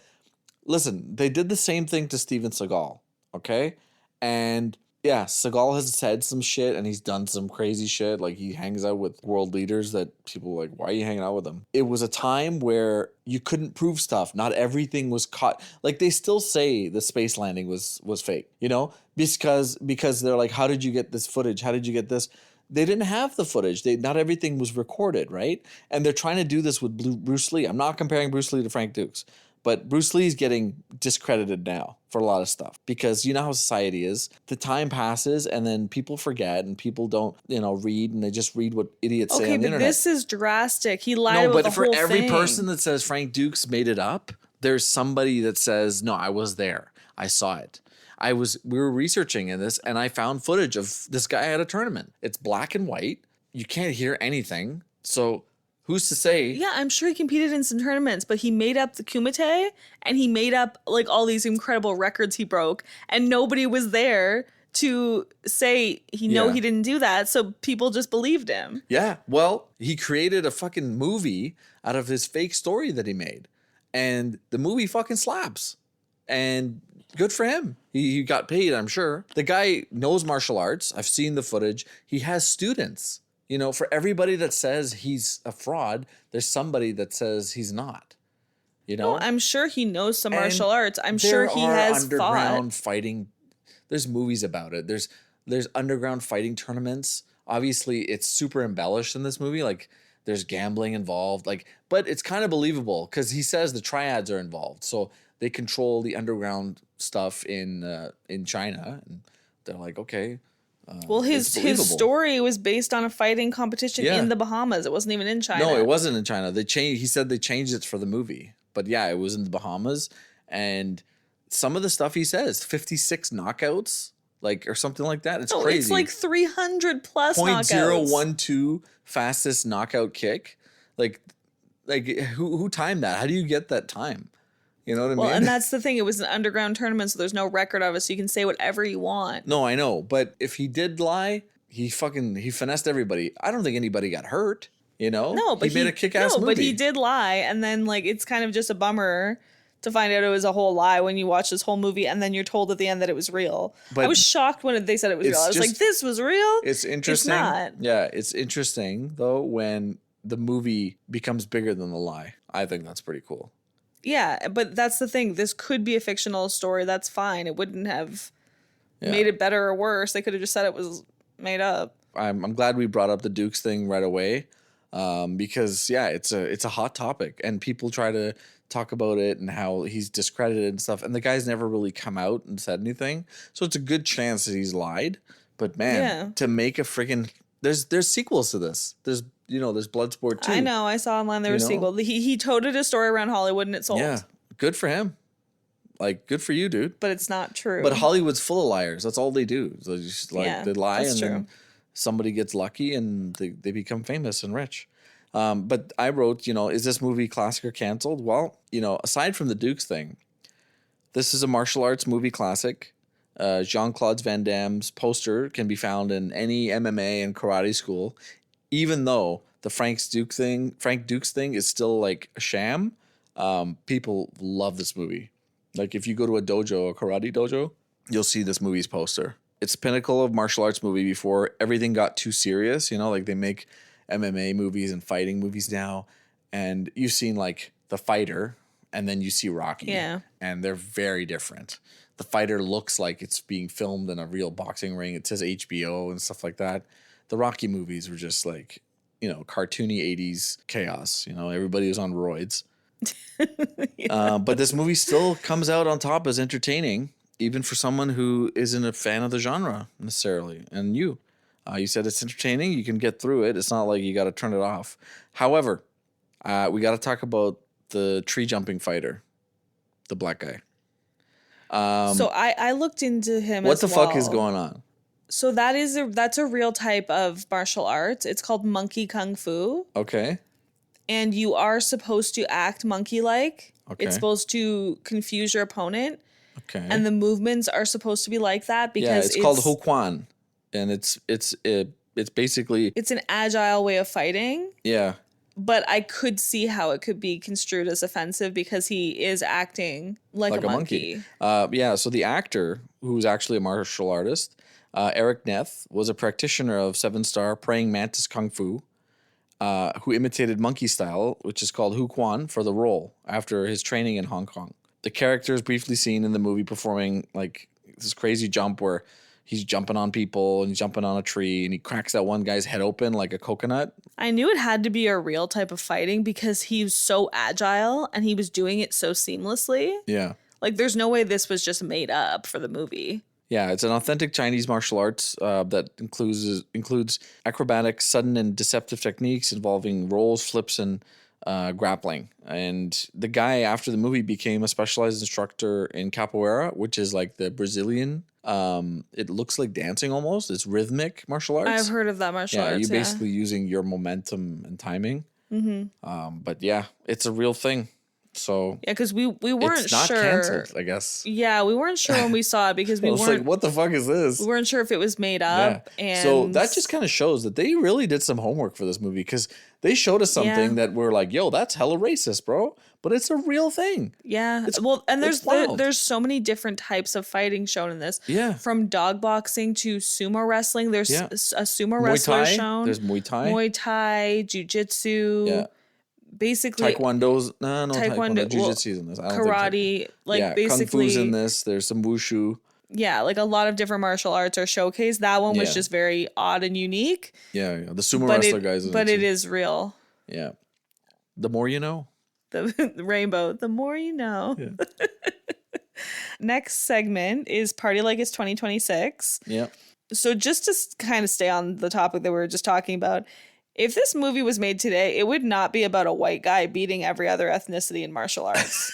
Listen, they did the same thing to Steven Seagal. Okay. And yeah, Seagal has said some shit and he's done some crazy shit. Like he hangs out with world leaders that people are like, why are you hanging out with them? It was a time where you couldn't prove stuff. Not everything was caught. Like they still say the space landing was fake, you know, because they're like, how did you get this footage? How did you get this? They didn't have the footage. Not everything was recorded, right? And they're trying to do this with Bruce Lee. I'm not comparing Bruce Lee to Frank Dukes. But Bruce Lee's getting discredited now for a lot of stuff because you know how society is. The time passes and then people forget and people don't, read and they just read what idiots say Okay, on the but internet. this is drastic. He lied No, about the but for whole every thing. person that says Frank Dukes made it up, there's somebody that says, no, I was there. I saw it. We were researching in this and I found footage of this guy at a tournament. It's black and white. You can't hear anything. So who's to say? Yeah, I'm sure he competed in some tournaments, but he made up the Kumite and he made up like all these incredible records he broke, and nobody was there to say he didn't do that. So people just believed him. Yeah. Well, he created a fucking movie out of his fake story that he made, and the movie fucking slaps. And good for him. He got paid, I'm sure. The guy knows martial arts. I've seen the footage. He has students. For everybody that says he's a fraud, there's somebody that says he's not. No, I'm sure he knows some martial arts. I'm there sure he are has underground fought. fighting. There's movies about it. There's underground fighting tournaments. Obviously, it's super embellished in this movie. Like there's gambling involved. But it's kind of believable because he says the triads are involved. So they control the underground stuff in China, and they're like, okay. Well, his story was based on a fighting competition in the Bahamas. It wasn't even in China. No, it wasn't in China. He said they changed it for the movie. But yeah, it was in the Bahamas. And some of the stuff he says, 56 knockouts, or something like that. It's crazy. It's like 300 plus knockouts. 0.012 fastest knockout kick. Who timed that? How do you get that time? You know what I mean? Well, and that's the thing. It was an underground tournament, so there's no record of it, so you can say whatever you want. No, I know. But if he did lie, he finessed everybody. I don't think anybody got hurt, No, but he made a kick-ass movie. but he did lie, and then, it's kind of just a bummer to find out it was a whole lie when you watch this whole movie, and then you're told at the end that it was real. But I was shocked when they said it was real. I was like, this was real? It's interesting. It's not. Yeah, it's interesting, though, when the movie becomes bigger than the lie. I think that's pretty cool. Yeah, but that's the thing. This could be a fictional story. That's fine. It wouldn't have made it better or worse. They could have just said it was made up. I'm glad we brought up the Dukes thing right away, because it's a hot topic and people try to talk about it and how he's discredited and stuff. And the guy's never really come out and said anything, so it's a good chance that he's lied. But man, to make a friggin' there's sequels to this. There's Bloodsport 2. I know. I saw online there was a sequel. He toted a story around Hollywood and it sold. Yeah, good for him. Good for you, dude. But it's not true. But Hollywood's full of liars. That's all they do. They just they lie and then somebody gets lucky and they become famous and rich. But I wrote, is this movie classic or canceled? Well, aside from the Dukes thing, this is a martial arts movie classic. Jean Claude Van Damme's poster can be found in any MMA and karate school, even though the Frank Dukes thing is still a sham. People love this movie. If you go to a dojo, a karate dojo, you'll see this movie's poster. It's the pinnacle of martial arts movie before everything got too serious. They make MMA movies and fighting movies now, and you've seen The Fighter, and then you see Rocky, and they're very different. The Fighter looks like it's being filmed in a real boxing ring. It says HBO and stuff like that. The Rocky movies were just cartoony 80s chaos. Everybody was on roids. But this movie still comes out on top as entertaining, even for someone who isn't a fan of the genre necessarily. And you said it's entertaining. You can get through it. It's not like you got to turn it off. However, we got to talk about the tree jumping fighter, the black guy. So I looked into him. What the fuck is going on? So that's a real type of martial arts. It's called monkey kung fu. Okay. And you are supposed to act monkey-like. Okay. It's supposed to confuse your opponent. Okay. And the movements are supposed to be like that because it's called Hokuan, and it's basically it's an agile way of fighting. Yeah. But I could see how it could be construed as offensive because he is acting like a monkey. So the actor, who's actually a martial artist, Eric Neth, was a practitioner of 7-star praying mantis kung fu, who imitated monkey style, which is called Hokuan, for the role after his training in Hong Kong. The character is briefly seen in the movie performing this crazy jump where he's jumping on people and he's jumping on a tree and he cracks that one guy's head open like a coconut. I knew it had to be a real type of fighting because he was so agile and he was doing it so seamlessly. Yeah. Like, there's no way this was just made up for the movie. Yeah, it's an authentic Chinese martial arts that includes acrobatic, sudden, and deceptive techniques involving rolls, flips, and grappling. And the guy after the movie became a specialized instructor in capoeira, which is like the Brazilian. It looks like dancing almost. It's rhythmic martial arts. I've heard of that martial arts. You're basically using your momentum and timing. Mm-hmm. But yeah, it's a real thing. So yeah, because we weren't it's not sure. canceled, I guess. Yeah, we weren't sure when we saw it because we was weren't like, what the fuck is this? We weren't sure if it was made up. Yeah. And so that just kind of shows that they really did some homework for this movie because they showed us something that we're like, yo, that's hella racist, bro. But it's a real thing. Yeah. It's, well, and it's wild. there's so many different types of fighting shown in this. Yeah. From dog boxing to sumo wrestling. There's a sumo Muay wrestler Thai. shown. There's Muay Thai. Muay Thai, jiu-jitsu. Yeah. Basically Taekwondo's Taekwondo. Jiu-jitsu's in this. I don't karate, think like basically Kung Fu's in this. There's some wushu. Yeah, like a lot of different martial arts are showcased. That one was just very odd and unique. Yeah. The sumo wrestler guys in but it it too. is real. Yeah. The more you know. The rainbow, the more you know. Yeah. Next segment is Party Like It's 2026. Yeah. So just to kind of stay on the topic that we were just talking about, if this movie was made today, it would not be about a white guy beating every other ethnicity in martial arts.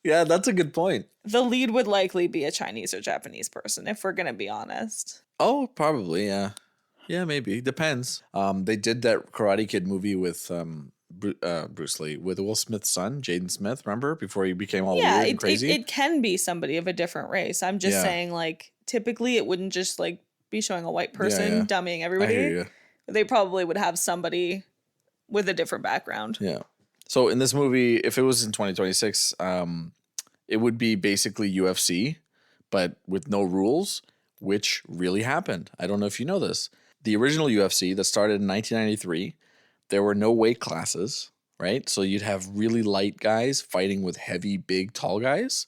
Yeah, that's a good point. The lead would likely be a Chinese or Japanese person, if we're going to be honest. Oh, probably, yeah. Yeah, maybe. Depends. They did that Karate Kid movie with Bruce Lee, with Will Smith's son, Jaden Smith, remember? Before he became all weird and crazy? It can be somebody of a different race. I'm just saying, like, typically it wouldn't just, like, be showing a white person dummying everybody. I hear you. They probably would have somebody with a different background. Yeah. So in this movie, if it was in 2026, it would be basically UFC, but with no rules, which really happened. I don't know if you know this. The original UFC that started in 1993, there were no weight classes, right? So you'd have really light guys fighting with heavy, big, tall guys,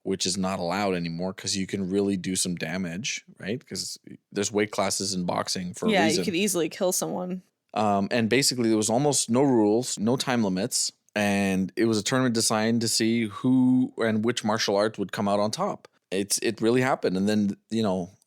which is not allowed anymore because you can really do some damage, right? Because there's weight classes in boxing for a reason. Yeah, you could easily kill someone. And basically there was almost no rules, no time limits. And it was a tournament designed to see who and which martial art would come out on top. It really happened. And then,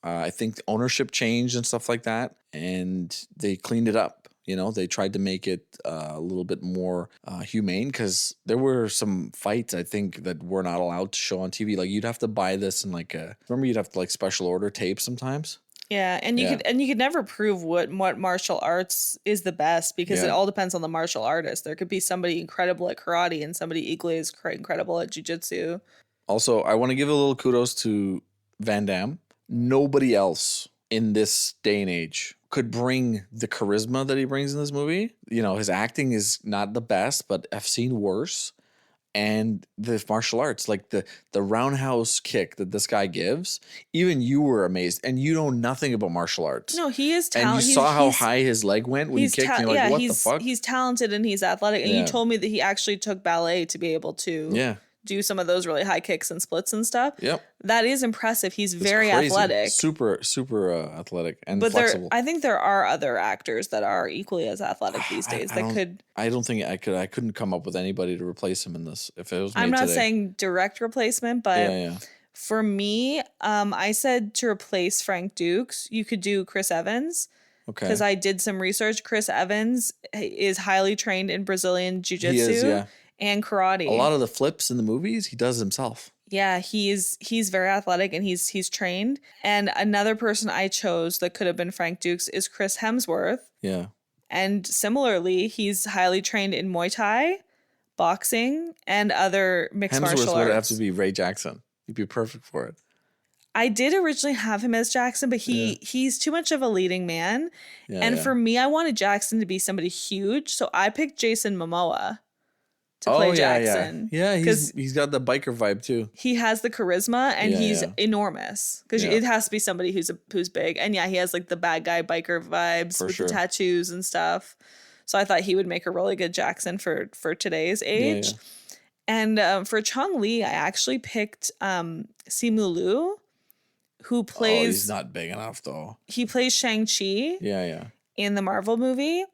I think ownership changed and stuff like that. And they cleaned it up. They tried to make it a little bit more humane because there were some fights, I think, that were not allowed to show on TV. Like you'd have to buy this in remember you'd have to special order tape sometimes? Yeah, and you could never prove what martial arts is the best because it all depends on the martial artist. There could be somebody incredible at karate and somebody equally as incredible at jiu-jitsu. Also, I want to give a little kudos to Van Damme. Nobody else in this day and age could bring the charisma that he brings in this movie. His acting is not the best, but I've seen worse. And the martial arts, like the roundhouse kick that this guy gives, even you were amazed. And you know nothing about martial arts. No, he is talented. And you saw how high his leg went when he kicked. And you're like, what the fuck? He's talented and he's athletic. And you told me that he actually took ballet to be able to do some of those really high kicks and splits and stuff. Yep. That is impressive. He's very athletic. Super, super athletic and flexible. I think there are other actors that are equally as athletic these days that could. I don't think I could. I couldn't come up with anybody to replace him in this if it was made I'm not today. saying direct replacement, but for me, I said to replace Frank Dukes, you could do Chris Evans. Okay. Because I did some research. Chris Evans is highly trained in Brazilian Jiu-Jitsu. He is, yeah. And karate. A lot of the flips in the movies he does himself. Yeah, he's very athletic and he's trained. And another person I chose that could have been Frank Dukes is Chris Hemsworth. Yeah. And similarly, he's highly trained in Muay Thai, boxing, and other mixed martial arts. Hemsworth would have to be Ray Jackson. He'd be perfect for it. I did originally have him as Jackson, but he's too much of a leading man. Yeah, for me, I wanted Jackson to be somebody huge. So I picked Jason Momoa to play Jackson. Yeah, he's got the biker vibe too. He has the charisma and he's enormous because it has to be somebody who's big. And he has like the bad guy biker vibes with the tattoos and stuff. So I thought he would make a really good Jackson for today's age. And for Chong Li, I actually picked Simu Liu, who Oh, plays he's not big enough though. he plays Shang-Chi Yeah. in the Marvel movie.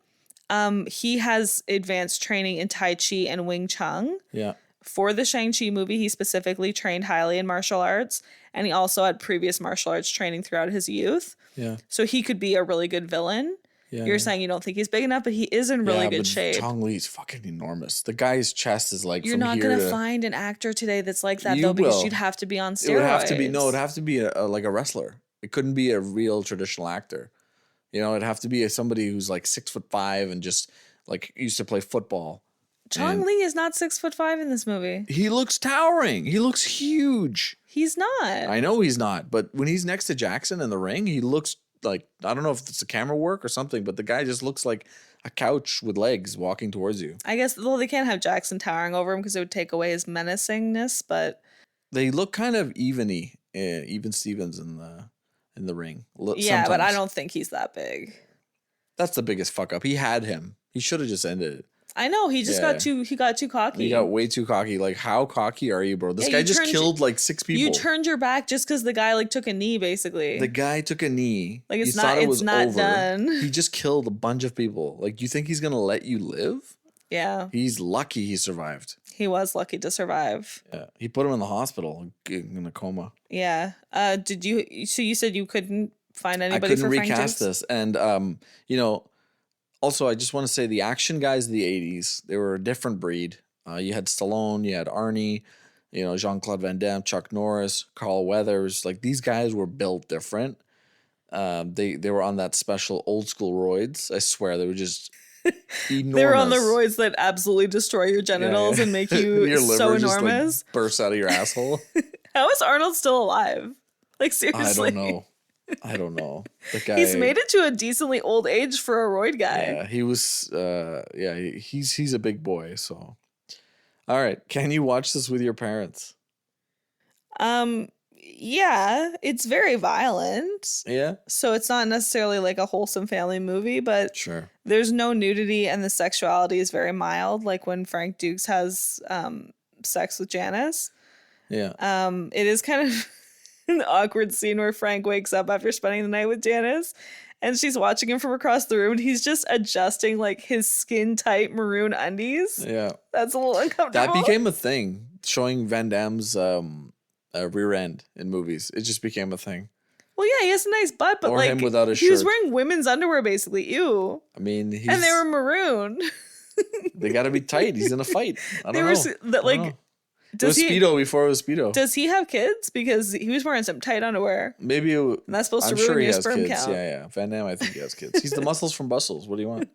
He has advanced training in Tai Chi and Wing Chun. Yeah. For the Shang-Chi movie, he specifically trained highly in martial arts, and he also had previous martial arts training throughout his youth. Yeah. So he could be a really good villain. Yeah. You're saying you don't think he's big enough, but he is in really good but shape. Chong Li's fucking enormous. The guy's chest is like You're from not here gonna to, find an actor today that's like that You though, because will. you'd have to be on steroids. It would have to be it'd have to be like a wrestler. It couldn't be a real traditional actor. You know, it'd have to be somebody who's like 6'5" and just like used to play football. Chong Li is not 6'5" in this movie. He looks towering. He looks huge. He's not. I know he's not, but when he's next to Jackson in the ring, he looks like, I don't know if it's a camera work or something, but the guy just looks like a couch with legs walking towards you. I guess, well, they can't have Jackson towering over him because it would take away his menacingness, but They look kind of even Stevens in the ring. yeah, but I Sometimes. don't think he's that big. That's the biggest fuck up. He had him. He should have just ended it. I know, he just got too cocky. He got way too cocky. Like, how cocky are you, bro? This Yeah, guy you just turned killed like 6 people. You turned your back just because the guy like took a knee, basically. The guy took a knee. Like, it's You not- thought it it's was not over. done. He just killed a bunch of people. Like, you think he's gonna let you live? Yeah, He's lucky he survived. he was lucky to survive. Yeah, he put him in the hospital in a coma. Yeah. Did you? So you said you couldn't find I anybody couldn't for Frank recast Dukes? this, and you know, also I just want to say the action guys of the '80s, they were a different breed. You had Stallone, you had Arnie, you know, Jean Claude Van Damme, Chuck Norris, Carl Weathers. Like, these guys were built different. They were on that special old school roids. I swear they were just enormous. They were on the roids that absolutely destroy your genitals and make you Your so liver just, like, enormous. bursts out of your asshole. How is Arnold still alive? Like, seriously. I don't know. The guy, He's made it to a decently old age for a roid guy. Yeah, he was. He's a big boy. So, all right. Can you watch this with your parents? Yeah, it's very violent. Yeah. So it's not necessarily like a wholesome family movie, but Sure. there's no nudity and the sexuality is very mild, like when Frank Dukes has sex with Janice. Yeah. It is kind of an awkward scene where Frank wakes up after spending the night with Janice and she's watching him from across the room and he's just adjusting like his skin tight maroon undies. Yeah. That's a little uncomfortable. That became a thing. Showing Van Damme's rear end in movies. It just became a thing. Well, yeah, he has a nice butt, but Or like him without a he was shirt. wearing women's underwear basically. Ew. I mean, And they were maroon. they got to be tight. He's in a fight. I They don't were know. that I don't like. know. It Does was he? Speedo before it was Speedo. Does he have kids? Because he was wearing some tight underwear. Maybe And that's supposed I'm to ruin sure he your has sperm kids. count. Yeah. Van Damme, I think he has kids. He's the muscles from Bustles. What do you want?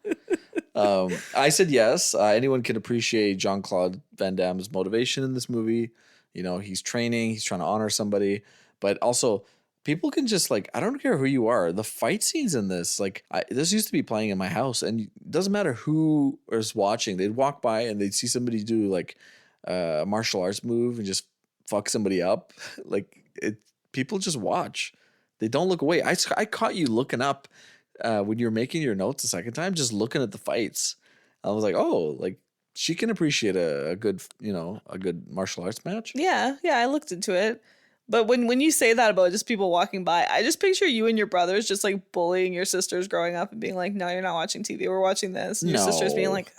I said yes. Anyone could appreciate Jean Claude Van Damme's motivation in this movie. You know, he's training. He's trying to honor somebody. But also, people can just like, I don't care who you are. The fight scenes in this, like, this used to be playing in my house, and it doesn't matter who is watching. They'd walk by and they'd see somebody do like a martial arts move and just fuck somebody up. Like, people just watch. They don't look away. I caught you looking up when you were making your notes the second time, just looking at the fights. I was like, oh, like, she can appreciate a good, you know, a good martial arts match. Yeah, I looked into it. But when you say that about just people walking by, I just picture you and your brothers just like bullying your sisters growing up and being like, no, you're not watching TV. We're watching this. And your sisters being like,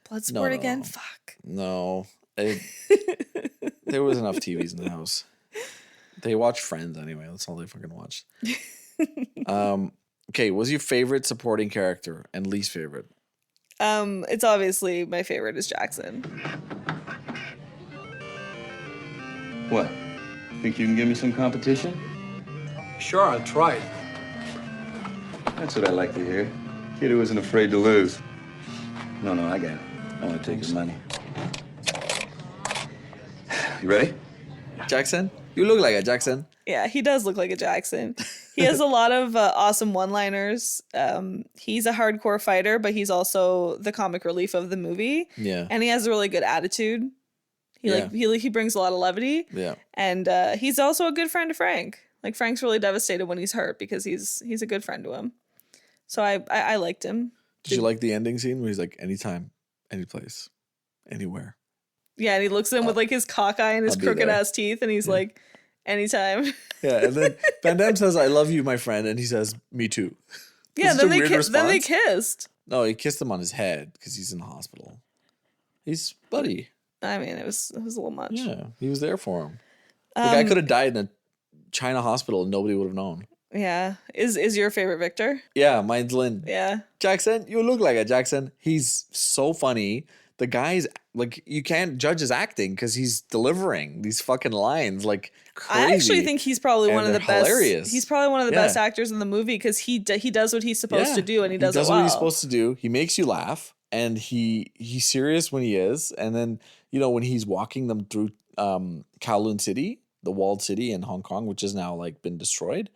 Bloodsport again? Fuck. No. There was enough TVs in the house. They watch Friends anyway. That's all they fucking watched. Okay, what's your favorite supporting character and least favorite? It's obviously my favorite is Jackson. What? Think you can give me some competition? Sure, I'll try. That's what I like to hear. Kid who isn't afraid to lose. No, I got it. I want to take his money. You ready? Jackson? You look like a Jackson. Yeah, he does look like a Jackson. He has a lot of awesome one-liners. He's a hardcore fighter, but he's also the comic relief of the movie. Yeah. And he has a really good attitude. He brings a lot of levity. Yeah. And he's also a good friend to Frank. Like, Frank's really devastated when he's hurt because he's a good friend to him. So I liked him. Did you like the ending scene where he's like, anytime, any place, anywhere? Yeah, and he looks at him with like his cockeye and his I'll be crooked there. ass teeth, and he's like, Anytime. Yeah, and then Van Damme says, "I love you, my friend," and he says, "Me too." Yeah, It's then a weird then they response. kissed. No, he kissed him on his head because he's in the hospital. He's buddy. I mean, it was a little much. Yeah, he was there for him. The guy could have died in a China hospital and nobody would have known. Yeah. Is your favorite Victor? Yeah, mine's Lynn. Yeah. Jackson, you look like a Jackson. He's so funny. The guy's like, you can't judge his acting because he's delivering these fucking lines like crazy. I actually think he's probably one of the best. Hilarious. He's probably one of the Yeah. best actors in the movie because he does what he's supposed to do and he does it what well. he's supposed to do. He makes you laugh and he's serious when he is. And then, you know, when he's walking them through Kowloon City, the walled city in Hong Kong, which has now like been destroyed.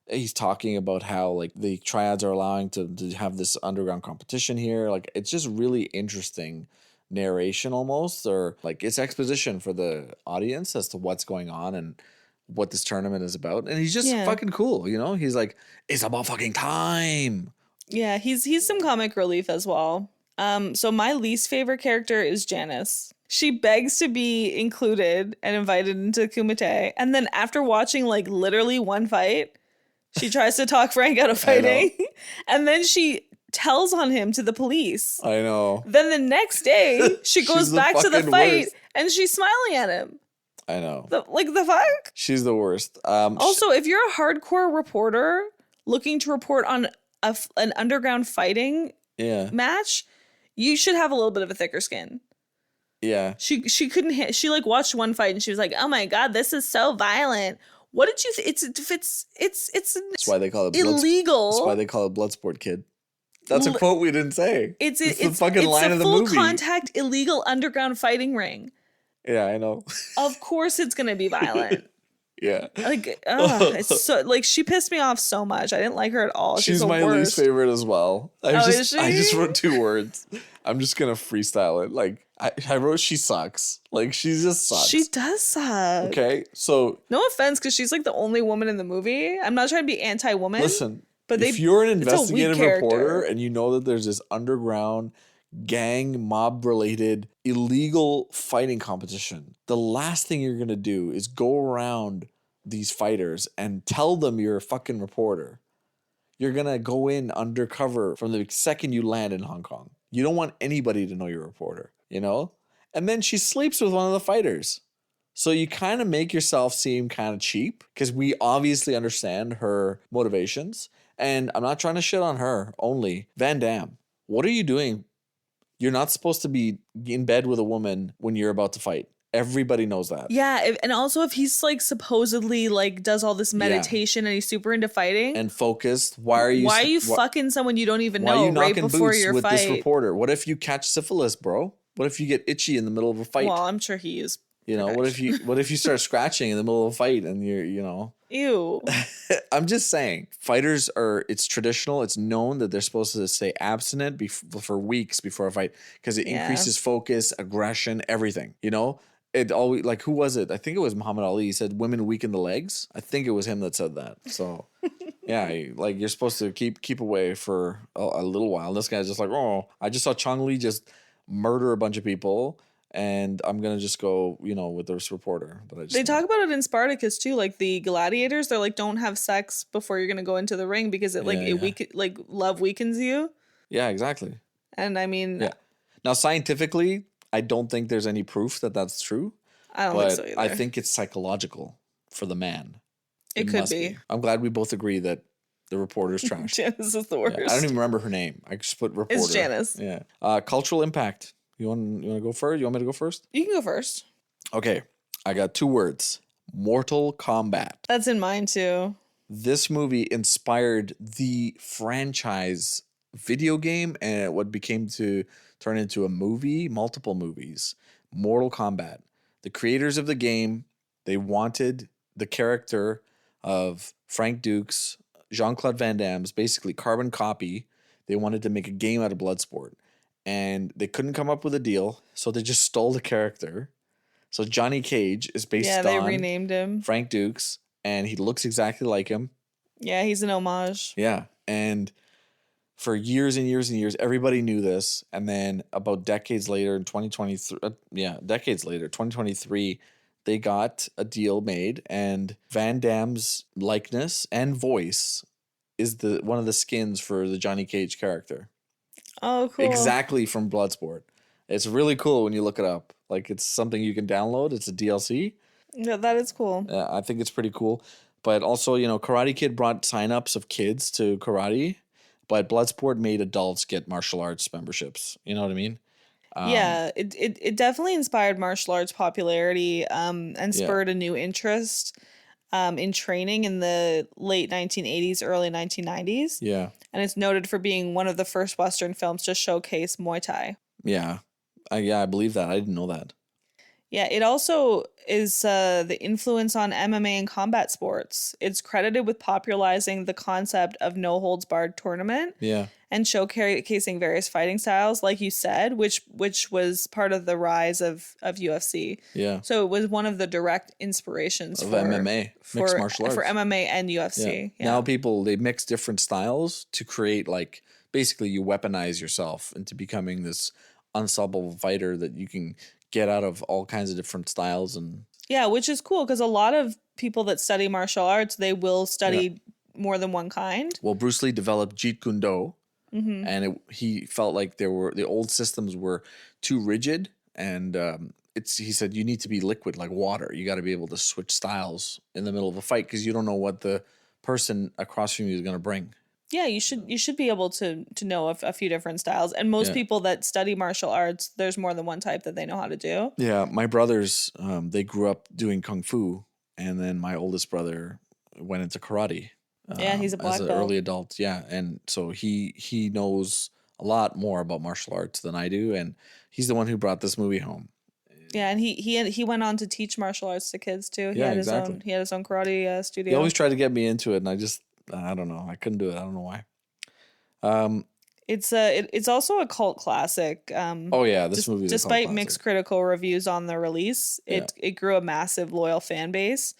He's talking about how like the triads are allowing to have this underground competition here. Like it's just really interesting narration almost, or like it's exposition for the audience as to what's going on and what this tournament is about. And he's just fucking cool, you know? He's like, it's about fucking time. Yeah, he's some comic relief as well. So my least favorite character is Janice. She begs to be included and invited into Kumite. And then after watching like literally one fight, she tries to talk Frank out of fighting. And then she tells on him to the police. I know. Then the next day, she goes back to the fucking fight worst. and she's smiling at him. I know. The fuck? She's the worst. Also, if you're a hardcore reporter looking to report on an underground fighting match, you should have a little bit of a thicker skin. Yeah. She couldn't she like watched one fight and she was like, "Oh my god, this is so violent." What did you it's That's why they call it illegal. That's why they call it Bloodsport, kid. That's a quote we didn't say. It's the fucking line of the full movie. contact illegal underground fighting ring. Yeah, I know. Of course it's going to be violent. Yeah. Like it's so like she pissed me off so much. I didn't like her at all. She's my least favorite as well. Is she? I just wrote 2 words. I'm just gonna freestyle it. Like I wrote, she sucks. Like she just sucks. She does suck. Okay, so no offense, because she's like the only woman in the movie. I'm not trying to be anti-woman. Listen, but if you're an it's a weak investigative character. reporter and you know that there's this underground gang mob related illegal fighting competition, the last thing you're gonna do is go around these fighters and tell them you're a fucking reporter. You're gonna go in undercover from the second you land in Hong Kong. You don't want anybody to know you're a reporter, you know? And then she sleeps with one of the fighters. So you kind of make yourself seem kind of cheap because we obviously understand her motivations. And I'm not trying to shit on her only. Van Damme, what are you doing? You're not supposed to be in bed with a woman when you're about to fight. Everybody knows that. Yeah, and also if he's like supposedly like does all this meditation and he's super into fighting and focused, why are you fucking someone you don't even why know are you right knocking before boots your with fight? this reporter? What if you catch syphilis, bro? What if you get itchy in the middle of a fight? Well, I'm sure he is. You know, what if you start scratching in the middle of a fight and you're, you know. Ew. I'm just saying, fighters it's traditional. It's known that they're supposed to stay abstinent for weeks before a fight because it increases focus, aggression, everything, you know? It always, like, who was it? I think it was Muhammad Ali. He said women weaken the legs. I think it was him that said that. So, yeah, like you're supposed to keep away for a little while. This guy's just like, oh, I just saw Chong Li just murder a bunch of people, and I'm gonna just go, you know, with this reporter. But they talk about it in Spartacus too. Like the gladiators, they're like, don't have sex before you're gonna go into the ring because it like love weakens you. Yeah, exactly. And I mean, now scientifically, I don't think there's any proof that that's true. I don't think so either. I think it's psychological for the man. It could be. I'm glad we both agree that the reporter's trash. Janice is the worst. Yeah, I don't even remember her name. I just put reporter. It's Janice. Yeah. Cultural impact. You want to go first? You want me to go first? You can go first. Okay. I got 2 words. Mortal Kombat. That's in mine too. This movie inspired the franchise video game and what became to turn into a movie, multiple movies. Mortal Kombat. The creators of the game, they wanted the character of Frank Dukes, Jean Claude Van Damme's basically carbon copy. They wanted to make a game out of Bloodsport. And they couldn't come up with a deal, so they just stole the character. So Johnny Cage is based on... they renamed him. Frank Dukes, and he looks exactly like him. Yeah, he's an homage. Yeah, and for years and years and years, everybody knew this. And then about decades later, in 2023, 2023, they got a deal made, and Van Damme's likeness and voice is one of the skins for the Johnny Cage character. Oh, cool. Exactly from Bloodsport. It's really cool when you look it up. Like, it's something you can download. It's a DLC. Yeah, that is cool. I think it's pretty cool. But also, Karate Kid brought signups of kids to karate, but Bloodsport made adults get martial arts memberships. You know what I mean? Yeah, it definitely inspired martial arts popularity and spurred a new interest in training in the late 1980s, early 1990s. Yeah. And it's noted for being one of the first Western films to showcase Muay Thai. Yeah. I believe that. I didn't know that. Yeah, it also is the influence on MMA and combat sports. It's credited with popularizing the concept of no-holds-barred tournament. Yeah. And showcasing various fighting styles, like you said, which was part of the rise of UFC. Yeah. So it was one of the direct inspirations Of for MMA, mixed martial arts. For MMA and UFC. Yeah. Now they mix different styles to create, like, basically you weaponize yourself into becoming this unstoppable fighter that you can get out of all kinds of different styles. And yeah, which is cool because a lot of people that study martial arts, they will study more than one kind. Well, Bruce Lee developed Jeet Kune Do. Mm-hmm. And he felt like the old systems were too rigid, and he said you need to be liquid like water. You got to be able to switch styles in the middle of a fight because you don't know what the person across from you is going to bring. Yeah, you should be able to know a few different styles, and most people that study martial arts, there's more than one type that they know how to do. Yeah, my brothers, they grew up doing kung fu, and then my oldest brother went into karate. Yeah, he's a black as an belt. early adult. Yeah, and so he knows a lot more about martial arts than I do, and he's the one who brought this movie home. Yeah, and he went on to teach martial arts to kids too. He had his own karate studio. He always tried to get me into it, and I don't know, I couldn't do it. I don't know why. It's also a cult classic. This movie is despite a cult mixed classic. critical reviews on the release, it grew a massive loyal fan base.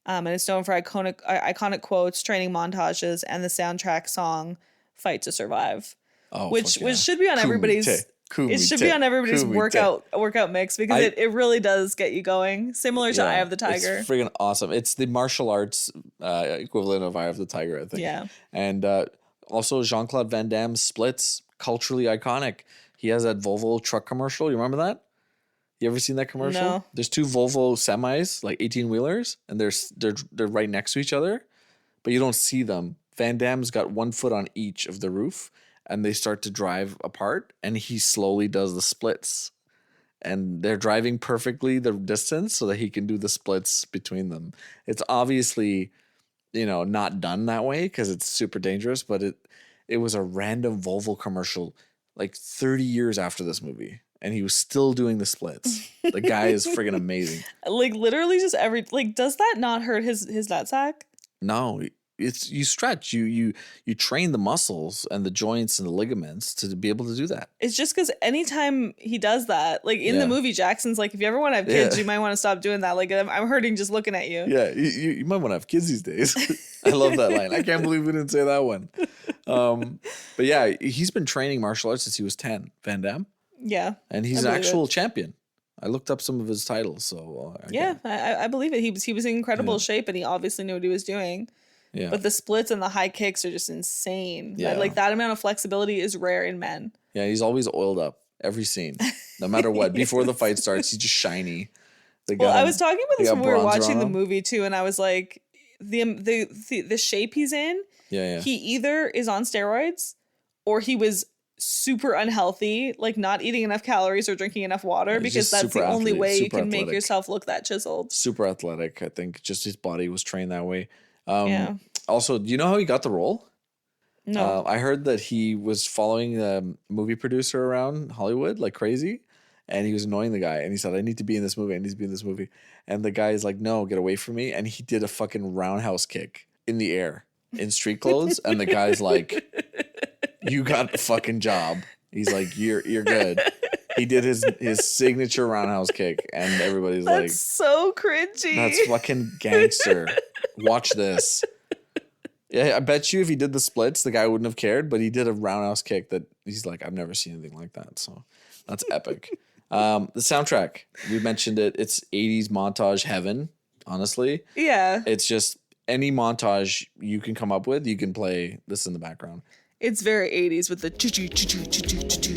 And it's known for iconic quotes, training montages, and the soundtrack song "Fight to Survive," which should be on everybody's. It should be on everybody's workout mix because it really does get you going. Similar to Eye of the Tiger. It's freaking awesome. It's the martial arts equivalent of Eye of the Tiger, I think. Yeah. And also Jean Claude Van Damme splits, culturally iconic. He has that Volvo truck commercial. You remember that? You ever seen that commercial? No. There's two Volvo semis, like 18-wheelers, and they're right next to each other, but you don't see them. Van Damme's got one foot on each of the roof, and they start to drive apart, and he slowly does the splits. And they're driving perfectly the distance so that he can do the splits between them. It's obviously, not done that way because it's super dangerous, but it was a random Volvo commercial like 30 years after this movie. And he was still doing the splits. The guy is friggin' amazing. Like literally just does that not hurt his nutsack? No, it's you stretch, you train the muscles and the joints and the ligaments to be able to do that. It's just because anytime he does that, like in the movie, Jackson's like, if you ever want to have kids, you might want to stop doing that. Like I'm hurting just looking at you. Yeah, you might want to have kids these days. I love that line. I can't believe we didn't say that one. But yeah, he's been training martial arts since he was 10, Van Damme. Yeah. And he's an actual champion. I looked up some of his titles, so I believe it. He was in incredible shape, and he obviously knew what he was doing. Yeah. But the splits and the high kicks are just insane. Yeah. Like that amount of flexibility is rare in men. Yeah, he's always oiled up every scene, no matter what. Before the fight starts, he's just shiny. I was talking about this when we were watching the movie too, and I was like, the shape he's in. Yeah. He either is on steroids, or he was super unhealthy, like not eating enough calories or drinking enough water, because that's the only way you can make yourself look that chiseled. Super athletic, I think. Just his body was trained that way. Also, do you know how he got the role? No. I heard that he was following the movie producer around Hollywood like crazy, and he was annoying the guy. And he said, "I need to be in this movie. I need to be in this movie." And the guy is like, "No, get away from me!" And he did a fucking roundhouse kick in the air in street clothes, and the guy's like, "You got the fucking job." He's like, "You're good." He did his signature roundhouse kick, and everybody's like, "That's so cringy. That's fucking gangster. Watch this." Yeah, I bet you if he did the splits, the guy wouldn't have cared, but he did a roundhouse kick that he's like, "I've never seen anything like that." So that's epic. The soundtrack, we mentioned it. It's 80s montage heaven, honestly. Yeah. It's just any montage you can come up with, you can play this in the background. It's very 80s with the choo-choo, choo-choo, choo-choo, choo-choo.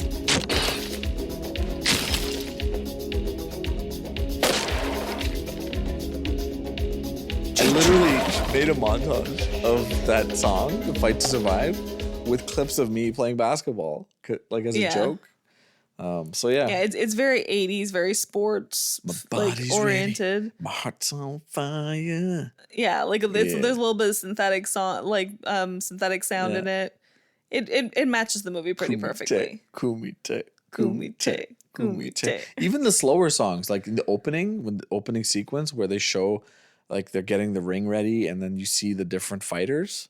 I literally made a montage of that song, The Fight to Survive, with clips of me playing basketball, like as a joke. So yeah. Yeah, it's very 80s, very sports like oriented. Ready. My heart's on fire. Yeah, like there's a little bit of synthetic song, like synthetic sound in it. It matches the movie pretty perfectly. Kumite. Kumite. Even the slower songs, like in the opening sequence where they show like they're getting the ring ready and then you see the different fighters.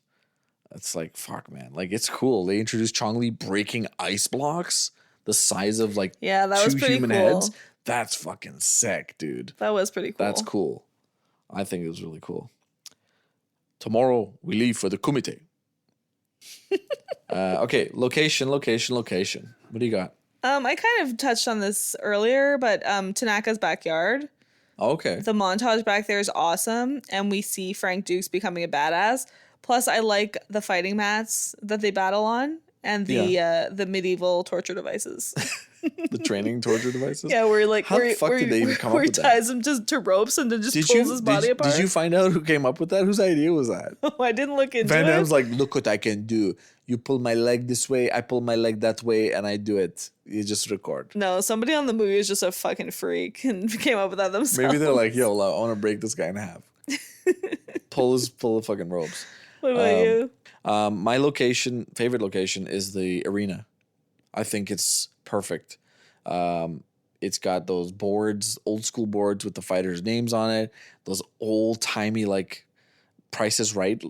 It's like, fuck, man. Like, it's cool. They introduced Chong Li breaking ice blocks the size of like that was pretty human cool. heads. That's fucking sick, dude. That was pretty cool. That's cool. I think it was really cool. Tomorrow we leave for the Kumite. Okay, location. What do you got? I kind of touched on this earlier, but Tanaka's backyard. Okay. The montage back there is awesome, and we see Frank Dukes becoming a badass. Plus, I like the fighting mats that they battle on, and the medieval torture devices. The training torture devices? Yeah, where like How the fuck did they even come up where he with that? ties him just to ropes and then just pulls his body apart. Did you find out who came up with that? Whose idea was that? Oh, I didn't look into Van it. Damme's like, look what I can do. You pull my leg this way, I pull my leg that way, and I do it. You just record. No, somebody on the movie is just a fucking freak and came up with that themselves. Maybe they're like, yo, I want to break this guy in half. pull the fucking ropes. What about you? My favorite location is the arena. I think it's perfect. It's got those boards, old school boards with the fighters' names on it. Those old timey like Price is Right,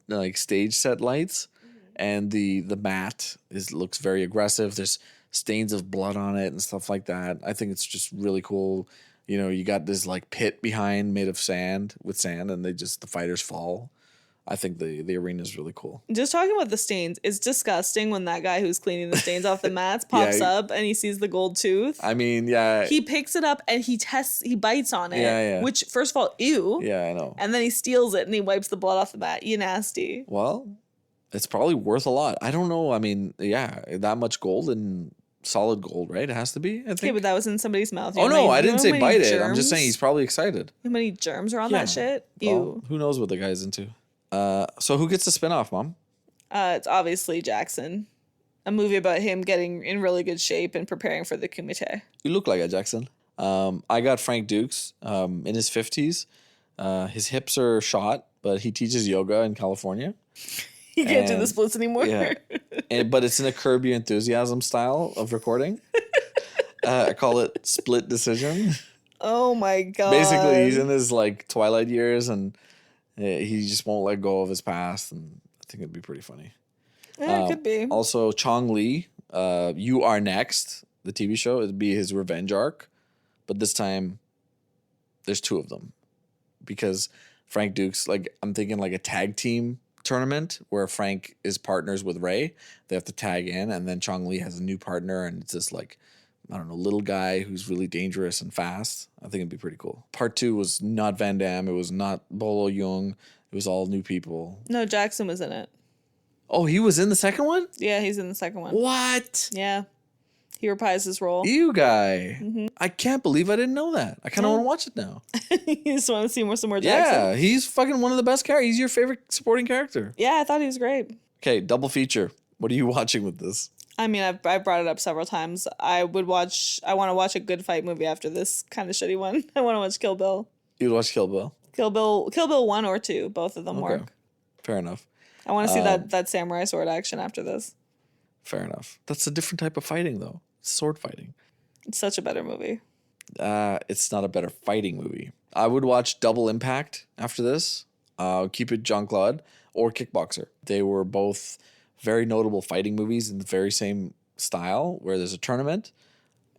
like stage set lights, and the mat looks very aggressive. There's stains of blood on it and stuff like that. I think it's just really cool. You know, you got this like pit behind made of sand, and the fighters fall. I think the arena is really cool. Just talking about the stains, it's disgusting when that guy who's cleaning the stains off the mats pops up and he sees the gold tooth. I mean, yeah. He picks it up and he bites on it. Yeah. Which, first of all, ew. Yeah, I know. And then he steals it and he wipes the blood off the mat. You nasty. Well, it's probably worth a lot. I don't know. I mean, yeah, that much gold and solid gold, right? It has to be, I think. Okay, but that was in somebody's mouth. Oh, no, I didn't say bite it. I'm just saying he's probably excited. How many germs are on that shit? Ew. Well, who knows what the guy's into. So who gets the spinoff, Mom? It's obviously Jackson. A movie about him getting in really good shape and preparing for the Kumite. You look like a Jackson. I got Frank Dukes in his 50s. His hips are shot, but he teaches yoga in California. He can't do the splits anymore. Yeah. But it's in a Curb Your Enthusiasm style of recording. I call it split decision. Oh my God. Basically, he's in his like twilight years and he just won't let go of his past. And I think it'd be pretty funny. Yeah, it could be. Also, Chong Li, You Are Next, the TV show, it'd be his revenge arc. But this time, there's two of them. Because Frank Dukes, like, I'm thinking like a tag team tournament where Frank is partners with Ray. They have to tag in, and then Chong Li has a new partner, and it's this like, I don't know, little guy who's really dangerous and fast. I think it'd be pretty cool. Part 2 was not Van Damme. It was not Bolo Yeung. It was all new people. No, Jackson was in it. Oh, he was in the second one? Yeah, he's in the second one. What? Yeah. He reprised his role. You guy. I can't believe I didn't know that. I kind of want to watch it now. You just want to see some more Jackson? Yeah, he's fucking one of the best characters. He's your favorite supporting character. Yeah, I thought he was great. Okay, double feature. What are you watching with this? I mean, I've brought it up several times. I want to watch a good fight movie after this kind of shitty one. I want to watch Kill Bill. You'd watch Kill Bill? Kill Bill 1 or 2. Both of them work. Fair enough. I want to see that samurai sword action after this. Fair enough. That's a different type of fighting, though. It's sword fighting. It's such a better movie. It's not a better fighting movie. I would watch Double Impact after this. Keep it Jean Claude or Kickboxer. They were both very notable fighting movies in the very same style where there's a tournament.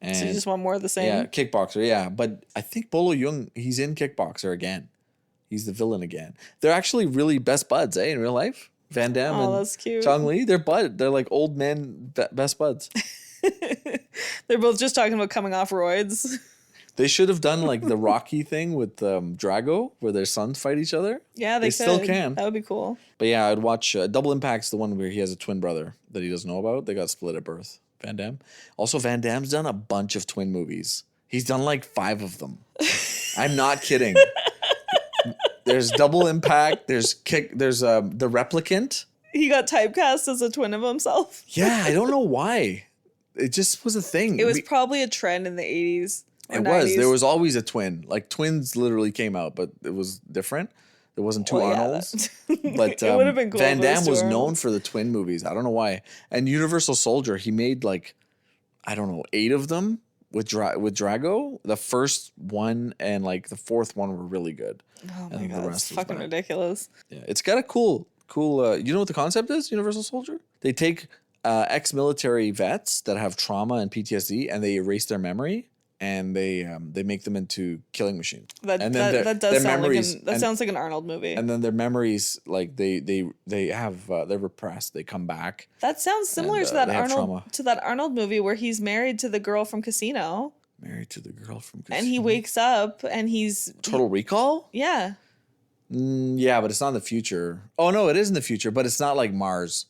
And so you just want more of the same? Yeah, Kickboxer, yeah. But I think Bolo Yeung, he's in Kickboxer again. He's the villain again. They're actually really best buds, in real life. Van Damme and that's cute. Chong Li, they're like old men best buds. They're both just talking about coming off roids. They should have done like the Rocky thing with Drago, where their sons fight each other. Yeah, they still can. That would be cool. But yeah, I'd watch Double Impact's the one where he has a twin brother that he doesn't know about. They got split at birth. Van Damme. Also, Van Damme's done a bunch of twin movies. He's done like 5 of them. I'm not kidding. There's Double Impact. There's The Replicant. He got typecast as a twin of himself. Yeah, I don't know why. It just was a thing. It was probably a trend in the 80s. It 90s. was. There was always a twin. Like twins literally came out, but it was different. There wasn't two Arnolds. But it would have been cool. Van Damme was known Arnolds. for the twin movies. I don't know why. And Universal Soldier, he made like, I don't know, 8 of them with Drago. The first one and like the 4th one were really good. Oh my and god, it's fucking ridiculous. Yeah, it's got a cool. You know what the concept is? Universal Soldier. They take ex-military vets that have trauma and PTSD, and they erase their memory, and they make them into killing machines. That sounds like an Arnold movie. And then their memories, like they have they're repressed. They come back. That sounds similar to that Arnold movie where he's married to the girl from Casino. Married to the girl from Casino. And he wakes up and he's Total Recall. Yeah. Yeah, but it's not in the future. Oh no, it is in the future, but it's not like Mars.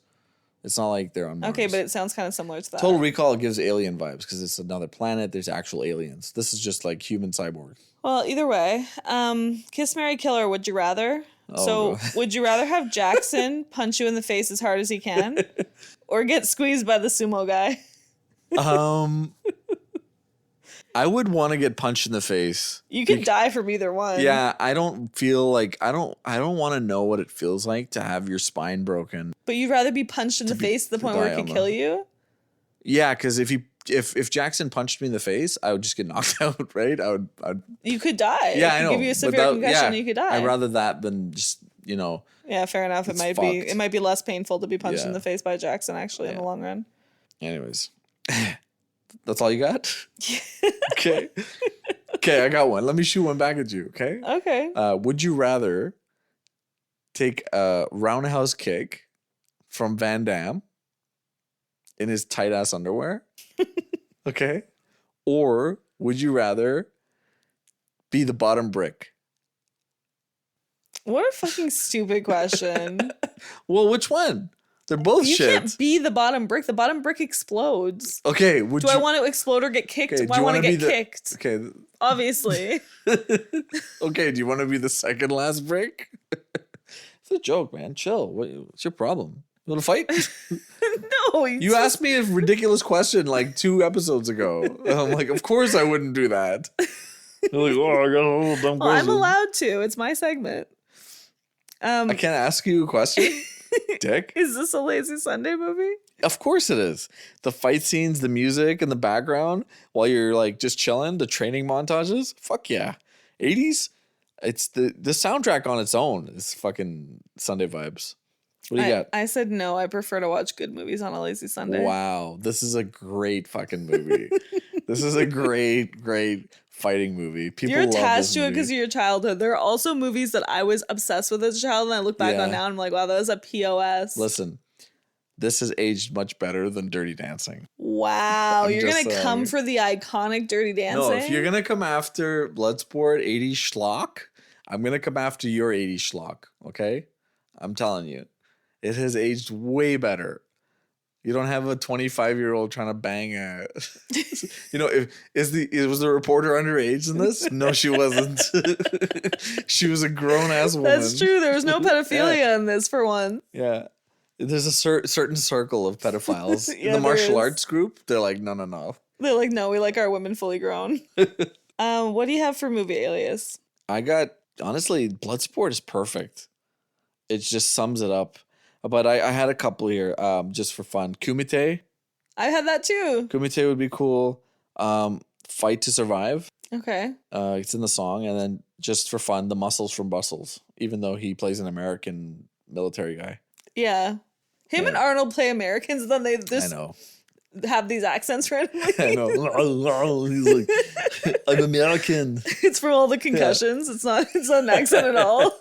It's not like they're on Mars. Okay, but it sounds kind of similar to that. Total Recall gives alien vibes because it's another planet. There's actual aliens. This is just like human cyborg. Well, either way, Kiss, Marry, Kill, or would you rather? Oh, Would you rather have Jackson punch you in the face as hard as he can, or get squeezed by the sumo guy? I would want to get punched in the face. You could die from either one. Yeah, I don't feel like I don't want to know what it feels like to have your spine broken. But you'd rather be punched in the face to the point where it could kill you? Yeah, because if Jackson punched me in the face, I would just get knocked out, right? You could die. Yeah, I know. Give you a severe concussion, and you could die. I'd rather that than just, Yeah, fair enough. It might be less painful to be punched in the face by Jackson actually in the long run. Anyways. That's all you got? Okay. Okay, I got one. Let me shoot one back at you, okay? Okay. Would you rather take a roundhouse kick from Van Damme in his tight-ass underwear? Okay? Or would you rather be the bottom brick? What a fucking stupid question. Well, which one? They're both shit. You can't be the bottom brick. The bottom brick explodes. Okay. Do I want to explode or get kicked? Okay, do I want to get kicked? Okay. Obviously. Okay. Do you want to be the second last brick? It's a joke, man. Chill. What's your problem? You want to fight? No. You asked me a ridiculous question like 2 episodes ago. And I'm like, of course I wouldn't do that. You're like, oh, I got a little dumb question. I'm allowed to. It's my segment. I can't ask you a question. Dick. Is this a Lazy Sunday movie? Of course it is. The fight scenes, the music in the background while you're like just chilling, the training montages. Fuck yeah. 80s. It's the soundtrack on its own is fucking Sunday vibes. What do you got? I said no. I prefer to watch good movies on a Lazy Sunday. Wow. This is a great fucking movie. This is a great fighting movie. People You're love attached this to it movie. because of your childhood. There are also movies that I was obsessed with as a child, and I look back on now and I'm like, wow, that was a POS. Listen, this has aged much better than Dirty Dancing. Wow, you're gonna come for the iconic Dirty Dancing? No, if you're gonna come after Bloodsport 80s schlock, I'm gonna come after your 80s schlock. Okay, I'm telling you, it has aged way better. You don't have a 25-year-old trying to bang a. Was the reporter underage in this? No, she wasn't. She was a grown-ass woman. That's true. There was no pedophilia in this for one. Yeah. There's a certain circle of pedophiles. Yeah, in the martial arts group, they're like, no. They're like, no, we like our women fully grown. What do you have for movie alias? I got, honestly, Bloodsport is perfect. It just sums it up. But I had a couple here just for fun. Kumite. I had that too. Kumite would be cool. Fight to Survive. Okay. It's in the song. And then just for fun, The Muscles from Brussels, even though he plays an American military guy. Yeah. Him and Arnold play Americans, then they just have these accents randomly. I know. He's like, I'm American. It's from all the concussions. Yeah. It's not an accent at all.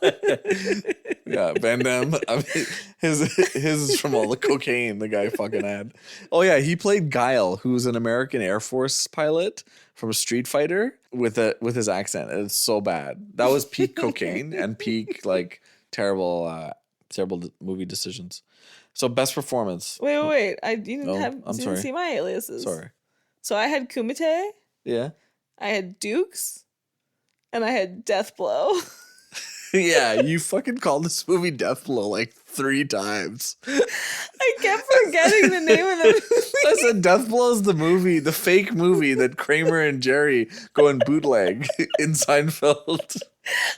Yeah, Van Damme. I mean, his is from all the cocaine the guy fucking had. Oh yeah, he played Guile, who's an American Air Force pilot from Street Fighter with his accent. It's so bad. That was peak cocaine and peak like terrible movie decisions. So best performance. Wait. You didn't see my aliases. Sorry. So I had Kumite, Yeah. I had Dukes, and I had Deathblow. Yeah, you fucking called this movie Deathblow like 3 times. I kept forgetting the name of the movie. I said Deathblow's the movie, the fake movie that Kramer and Jerry go and bootleg in Seinfeld.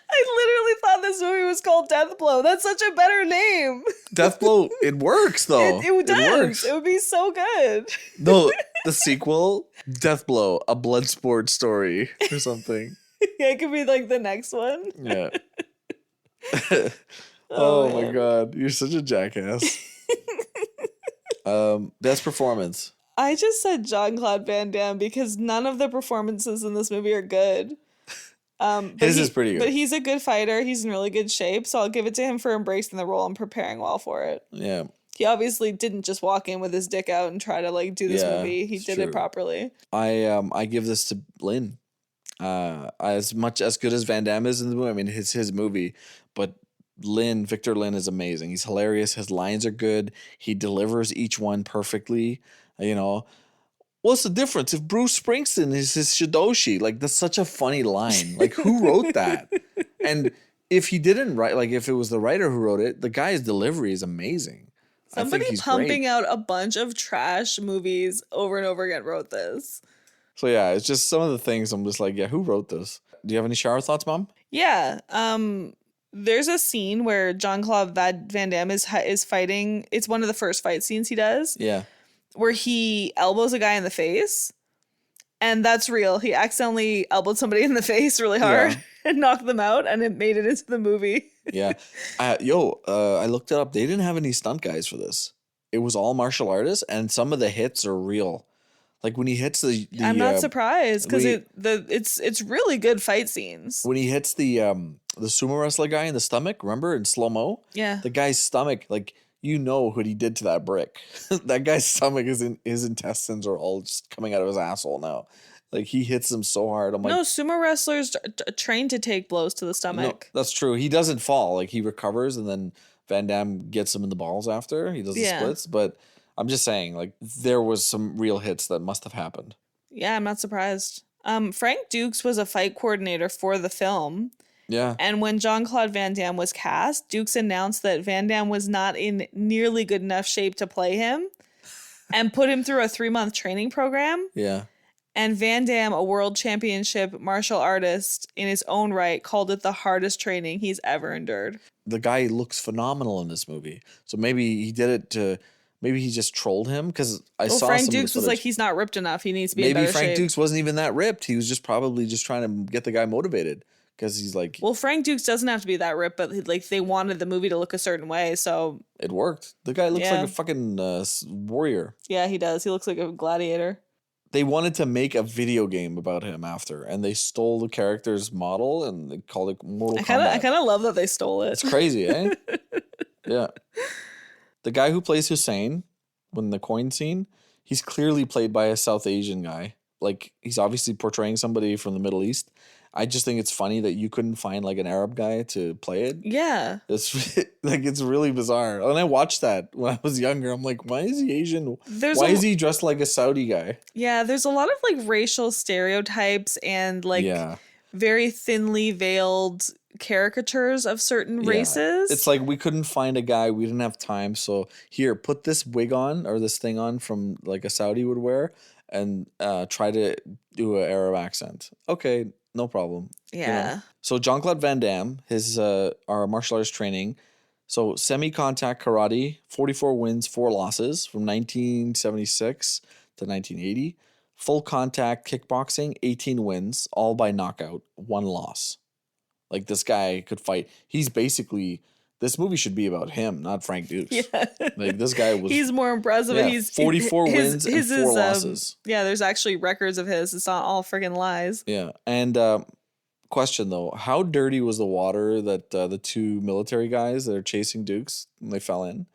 I literally thought this movie was called Deathblow. That's such a better name. Deathblow, it works though. It does. It works. It would be so good. No, the sequel, Deathblow, a Bloodsport story or something. Yeah, it could be like the next one. Yeah. Oh my god, you're such a jackass. Best performance. I just said Jean Claude Van Damme because none of the performances in this movie are good. His is pretty good. But he's a good fighter. He's in really good shape, so I'll give it to him for embracing the role and preparing well for it. Yeah. He obviously didn't just walk in with his dick out and try to like do this movie. He did true. it properly. I give this to Lynn. As much as good as Van Damme is in the movie, I mean it's his movie, but Victor Lynn is amazing. He's hilarious. His lines are good. He delivers each one perfectly. You know, what's the difference if Bruce Springsteen is his Shidoshi? Like that's such a funny line. Like who wrote that? And if he didn't write, like if it was the writer who wrote it, the guy's delivery is amazing. Somebody pumping out a bunch of trash movies over and over again wrote this. So yeah, it's just some of the things I'm just like, yeah, who wrote this? Do you have any shower thoughts, Mom? Yeah. There's a scene where Jean Claude Van Damme is fighting. It's one of the first fight scenes he does. Yeah. Where he elbows a guy in the face. And that's real. He accidentally elbowed somebody in the face really hard and knocked them out, and it made it into the movie. Yeah. I looked it up. They didn't have any stunt guys for this. It was all martial artists, and some of the hits are real. Like when he hits the I'm not surprised because it's really good fight scenes. When he hits the sumo wrestler guy in the stomach, remember in slow mo? Yeah. The guy's stomach, like you know what he did to that brick. That guy's stomach his intestines are all just coming out of his asshole now. Like he hits him so hard. I'm like, no, sumo wrestlers trained to take blows to the stomach. No, that's true. He doesn't fall. Like he recovers, and then Van Damme gets him in the balls after he does the splits. But I'm just saying, like there was some real hits that must have happened. Yeah, I'm not surprised. Frank Dukes was a fight coordinator for the film. Yeah. And when Jean Claude Van Damme was cast, Dukes announced that Van Damme was not in nearly good enough shape to play him and put him through a 3-month training program. Yeah. And Van Damme, a world championship martial artist in his own right, called it the hardest training he's ever endured. The guy looks phenomenal in this movie. So maybe he did it to... Maybe he just trolled him because I saw Frank some Dukes was like, he's not ripped enough. He needs to be in better shape. Maybe Frank Dukes wasn't even that ripped. He was just probably just trying to get the guy motivated because he's like... Well, Frank Dukes doesn't have to be that ripped, but like they wanted the movie to look a certain way, so... It worked. The guy looks like a fucking warrior. Yeah, he does. He looks like a gladiator. They wanted to make a video game about him after, and they stole the character's model and they called it Mortal Kombat. I kind of love that they stole it. It's crazy, eh? Yeah. The guy who plays Hussein... when the coin scene, he's clearly played by a South Asian guy. Like he's obviously portraying somebody from the Middle East. I just think it's funny that you couldn't find like an Arab guy to play it. Yeah. It's like it's really bizarre. And I watched that when I was younger. I'm like, why is he Asian? Why is he dressed like a Saudi guy? Yeah, there's a lot of like racial stereotypes and like very thinly veiled caricatures of certain races. It's like we couldn't find a guy, we didn't have time, so here, put this wig on or this thing on from like a Saudi would wear and try to do an Arab accent. Okay, no problem. Yeah. You know? So Jean Claude Van Damme, his our martial arts training. So semi-contact karate, 44 wins, 4 losses from 1976 to 1980. Full contact kickboxing, 18 wins, all by knockout, 1 loss. Like this guy could fight. He's basically, this movie should be about him, not Frank Dukes. Yeah. Like this guy was. He's more impressive. Yeah, he's 44 wins and 4 losses. Yeah, there's actually records of his. It's not all friggin' lies. Yeah. And question though. How dirty was the water that the two military guys that are chasing Dukes when they fell in?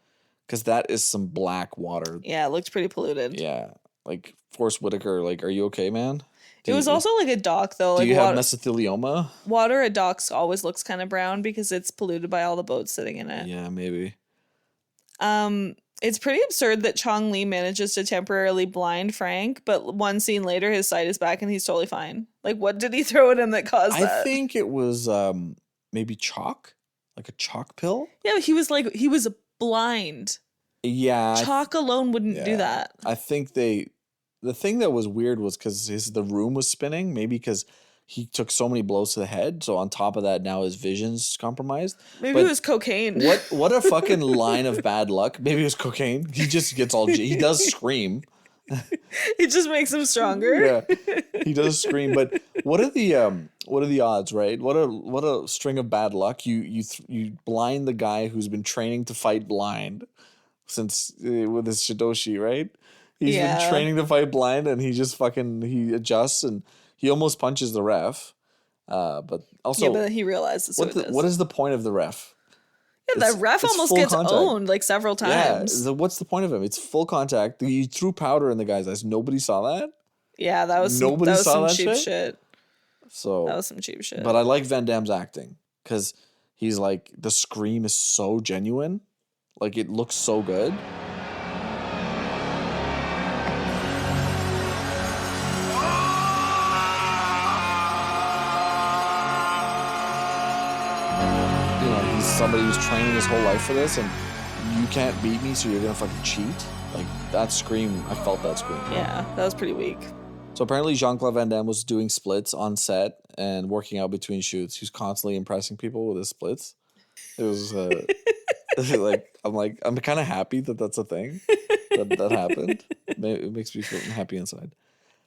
Because that is some black water. Yeah, it looked pretty polluted. Yeah. Like Forrest Whitaker, like, are you okay, man? It was also like a dock though. Do Like you have mesothelioma? water at docks always looks kind of brown because it's polluted by all the boats sitting in it. Yeah, maybe. It's pretty absurd that Chong Li manages to temporarily blind Frank, but one scene later his sight is back and he's totally fine. Like, what did he throw at him that caused that? I think it was maybe chalk, like a chalk pill. Yeah, he was blind. Yeah, Chalk alone wouldn't do that. I think the thing that was weird was because the room was spinning, maybe because he took so many blows to the head. So on top of that, now his vision's compromised. Maybe it was cocaine. What a fucking line of bad luck. Maybe it was cocaine. He just gets all, he does scream. It just makes him stronger. Yeah, he does scream. But what are the odds, right? What a string of bad luck. You blind the guy who's been training to fight blind since with his Shidoshi, right? He's been training to fight blind, and he just he adjusts and he almost punches the ref. But also, but he realizes what is the point of the ref? Yeah, the ref almost gets owned like several times. Yeah, what's the point of him? It's full contact. You threw powder in the guy's eyes. Nobody saw that. Yeah, that was some cheap shit. So that was some cheap shit. But I like Van Damme's acting because he's like, the scream is so genuine. Like, it looks so good. You know, he's somebody who's training his whole life for this, and you can't beat me, so you're gonna fucking cheat. Like, that scream, I felt that scream. Yeah, that was pretty weak. So apparently Jean Claude Van Damme was doing splits on set and working out between shoots. He was constantly impressing people with his splits. It was I'm kind of happy that that's a thing that happened. It makes me feel happy inside.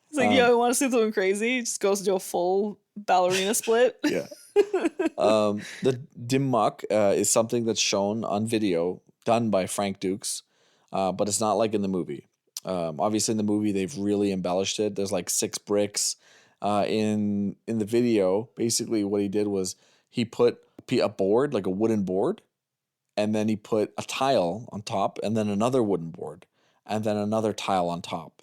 It's like, yo, I want to see something crazy. He just goes into a full ballerina split. Yeah. The dim mak is something that's shown on video done by Frank Dukes, but it's not like in the movie. Obviously in the movie they've really embellished it. There's like 6 bricks. In the video, basically what he did was he put a board, like a wooden board, and then he put a tile on top, and then another wooden board, and then another tile on top.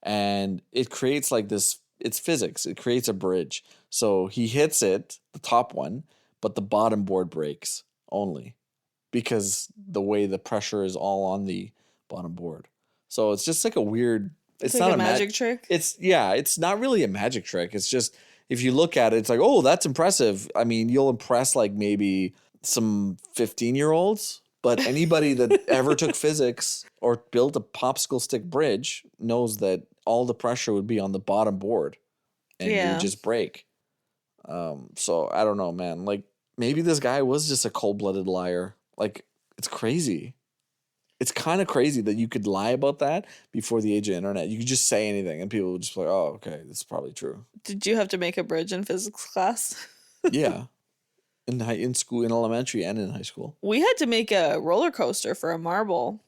And it creates like this, it's physics. It creates a bridge. So he hits it, the top one, but the bottom board breaks only because the way the pressure is all on the bottom board. So it's just like a weird, it's like not a magic trick. It's not really a magic trick. It's just, if you look at it, it's like, oh, that's impressive. I mean, you'll impress like maybe some 15-year-olds, but anybody that ever took physics or built a popsicle stick bridge knows that all the pressure would be on the bottom board and you would just break. So I don't know, man. Like, maybe this guy was just a cold-blooded liar. Like, it's crazy. It's kind of crazy that you could lie about that before the age of internet. You could just say anything and people would just be like, oh, okay, this is probably true. Did you have to make a bridge in physics class? Yeah. In school, in elementary and in high school. We had to make a roller coaster for a marble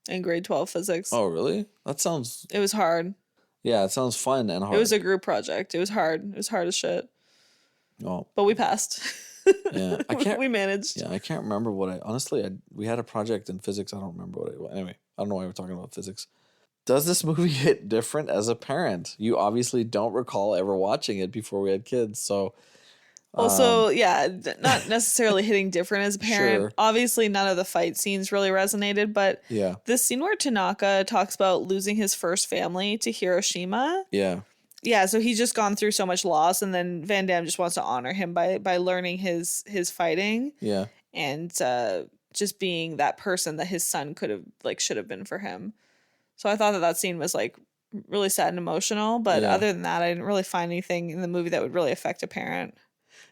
in grade 12 physics. Oh, really? It was hard. Yeah, it sounds fun and hard. It was a group project. It was hard. It was hard as shit. Oh. But we passed. Yeah, we managed. Yeah, I can't remember we had a project in physics. I don't remember what it was. Anyway, I don't know why we're talking about physics. Does this movie hit different as a parent? You obviously don't recall ever watching it before we had kids, so... Also, not necessarily hitting different as a parent. Sure. Obviously, none of the fight scenes really resonated, but this scene where Tanaka talks about losing his first family to Hiroshima. Yeah. Yeah, so he's just gone through so much loss, and then Van Damme just wants to honor him by learning his fighting. Yeah. And just being that person that his son should have been for him. So I thought that scene was like really sad and emotional, but other than that, I didn't really find anything in the movie that would really affect a parent.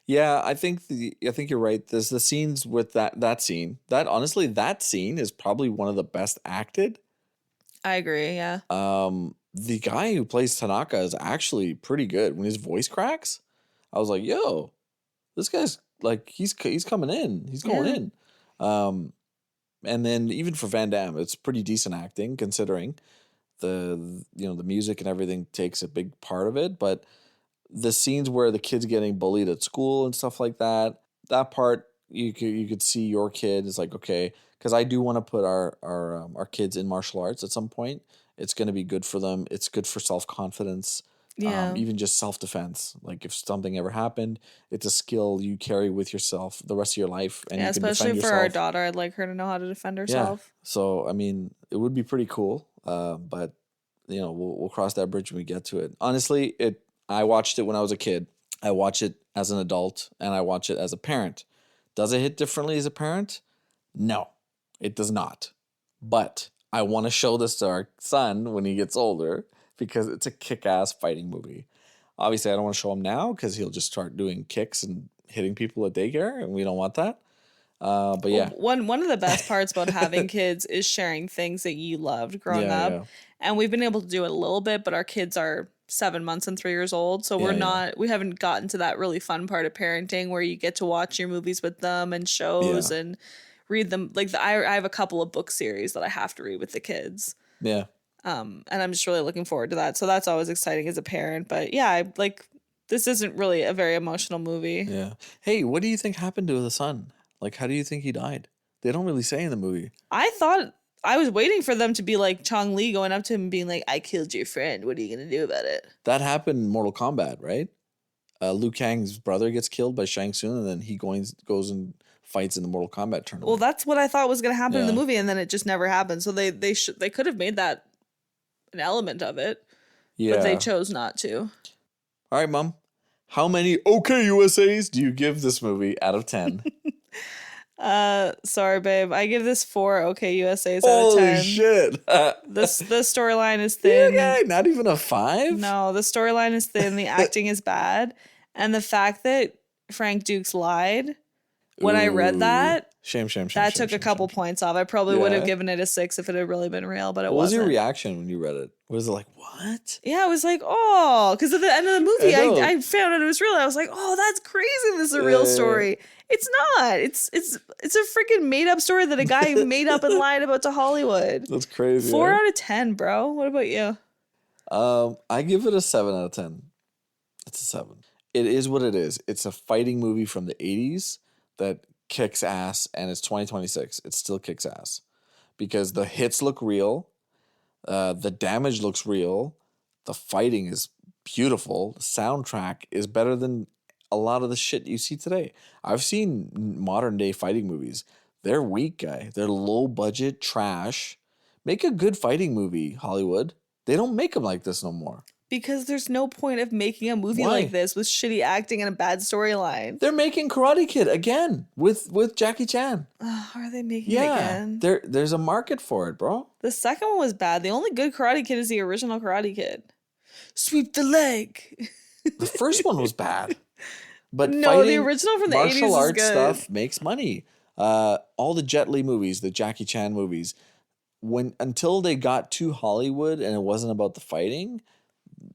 Yeah, I think you're right. There's the scenes with that scene. That scene is probably one of the best acted. I agree, yeah. The guy who plays Tanaka is actually pretty good. When his voice cracks, I was like, yo, this guy's like, he's coming in. He's going in. And then even for Van Damme, it's pretty decent acting considering the music and everything takes a big part of it, but the scenes where the kid's getting bullied at school and stuff like that, that part you could see your kid is like, okay, because I do want to put our kids in martial arts at some point. It's going to be good for them. It's good for self-confidence. Yeah. Even just self-defense. Like if something ever happened, it's a skill you carry with yourself the rest of your life. And Yeah, you can especially defend for yourself. our daughter, I'd like her to know how to defend herself. Yeah. So, I mean, it would be pretty cool. But, we'll cross that bridge when we get to it. Honestly, I watched it when I was a kid. I watch it as an adult, and I watch it as a parent. Does it hit differently as a parent? No, it does not. But I want to show this to our son when he gets older because it's a kick-ass fighting movie. Obviously, I don't want to show him now because he'll just start doing kicks and hitting people at daycare, and we don't want that. But yeah. One of the best parts about having kids is sharing things that you loved growing up. Yeah. And we've been able to do it a little bit, but our kids are 7 months and 3 years old. So we haven't gotten to that really fun part of parenting where you get to watch your movies with them and shows and read them. Like I have a couple of book series that I have to read with the kids. Yeah. And I'm just really looking forward to that. So that's always exciting as a parent. But yeah, this isn't really a very emotional movie. Yeah. Hey, what do you think happened to the son? Like, how do you think he died? They don't really say in the movie. I was waiting for them to be like Chong Li going up to him and being like, I killed your friend. What are you going to do about it? That happened in Mortal Kombat, right? Liu Kang's brother gets killed by Shang Tsung, and then he goes and fights in the Mortal Kombat tournament. Well, that's what I thought was going to happen in the movie, and then it just never happened. So they could have made that an element of it, but they chose not to. All right, Mom. How many OK USAs do you give this movie out of 10? Sorry, babe. I give this 4 OK USAs out of 10. Holy shit. The storyline is thin. Okay, not even a 5? No, the storyline is thin. The acting is bad. And the fact that Frank Dukes lied, when I read that, shame. That took a couple points off. I probably would have given it a 6 if it had really been real, but it wasn't. What was your reaction when you read it? Was it like, what? Yeah, I was like, oh, because at the end of the movie, I found out it was real. I was like, oh, that's crazy. This is a real story. It's not. It's a freaking made up story that a guy made up and lied about to Hollywood. That's crazy. 4 out of 10, bro. What about you? I give it a 7 out of 10. It's a 7. It is what it is. It's a fighting movie from the 80s that kicks ass, and it's 2026. It still kicks ass because the hits look real, the damage looks real, the fighting is beautiful, the soundtrack is better than a lot of the shit you see today. I've seen modern day fighting movies. They're weak, guy. They're low budget trash. Make a good fighting movie, Hollywood. They don't make them like this no more. Because there's no point of making a movie like this with shitty acting and a bad storyline. They're making Karate Kid again with Jackie Chan. Are they making it again? There's a market for it, bro. The second one was bad. The only good Karate Kid is the original Karate Kid. Sweep the leg. The first one was bad. But no, the original from the 80s is good. Martial arts stuff makes money. All the Jet Li movies, the Jackie Chan movies, until they got to Hollywood and it wasn't about the fighting,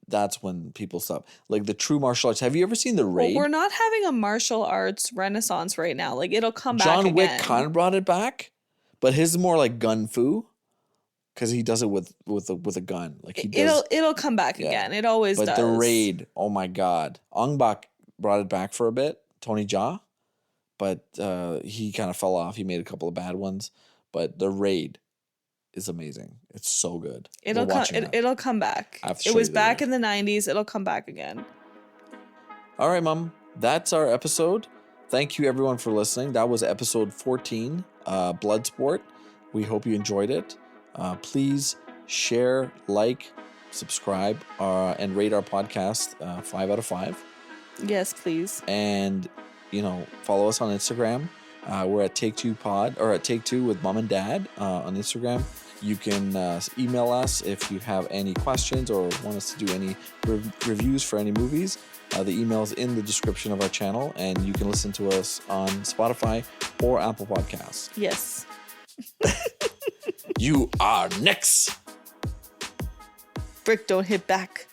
that's when people stop. Like the true martial arts. Have you ever seen The Raid? Well, we're not having a martial arts renaissance right now. Like it'll come back John Wick again. kind of brought it back, but his is more like gun fu. Because he does it with a gun. Like he does. It'll come back again. It always does. But The Raid, oh my God. Ong Bak brought it back for a bit, Tony Jaa. But he kind of fell off. He made a couple of bad ones. But The Raid is amazing. It's so good. It'll come back. It was back in the 90s. It'll come back again. All right, Mom. That's our episode. Thank you, everyone, for listening. That was episode 14, Bloodsport. We hope you enjoyed it. Please share, like, subscribe, and rate our podcast 5 out of 5. Yes, please. And, follow us on Instagram. We're at Take Two Pod, or at Take Two with Mom and Dad on Instagram. You can email us if you have any questions or want us to do any reviews for any movies. The email's in the description of our channel, and you can listen to us on Spotify or Apple Podcasts. Yes. You are next. Brick, don't hit back.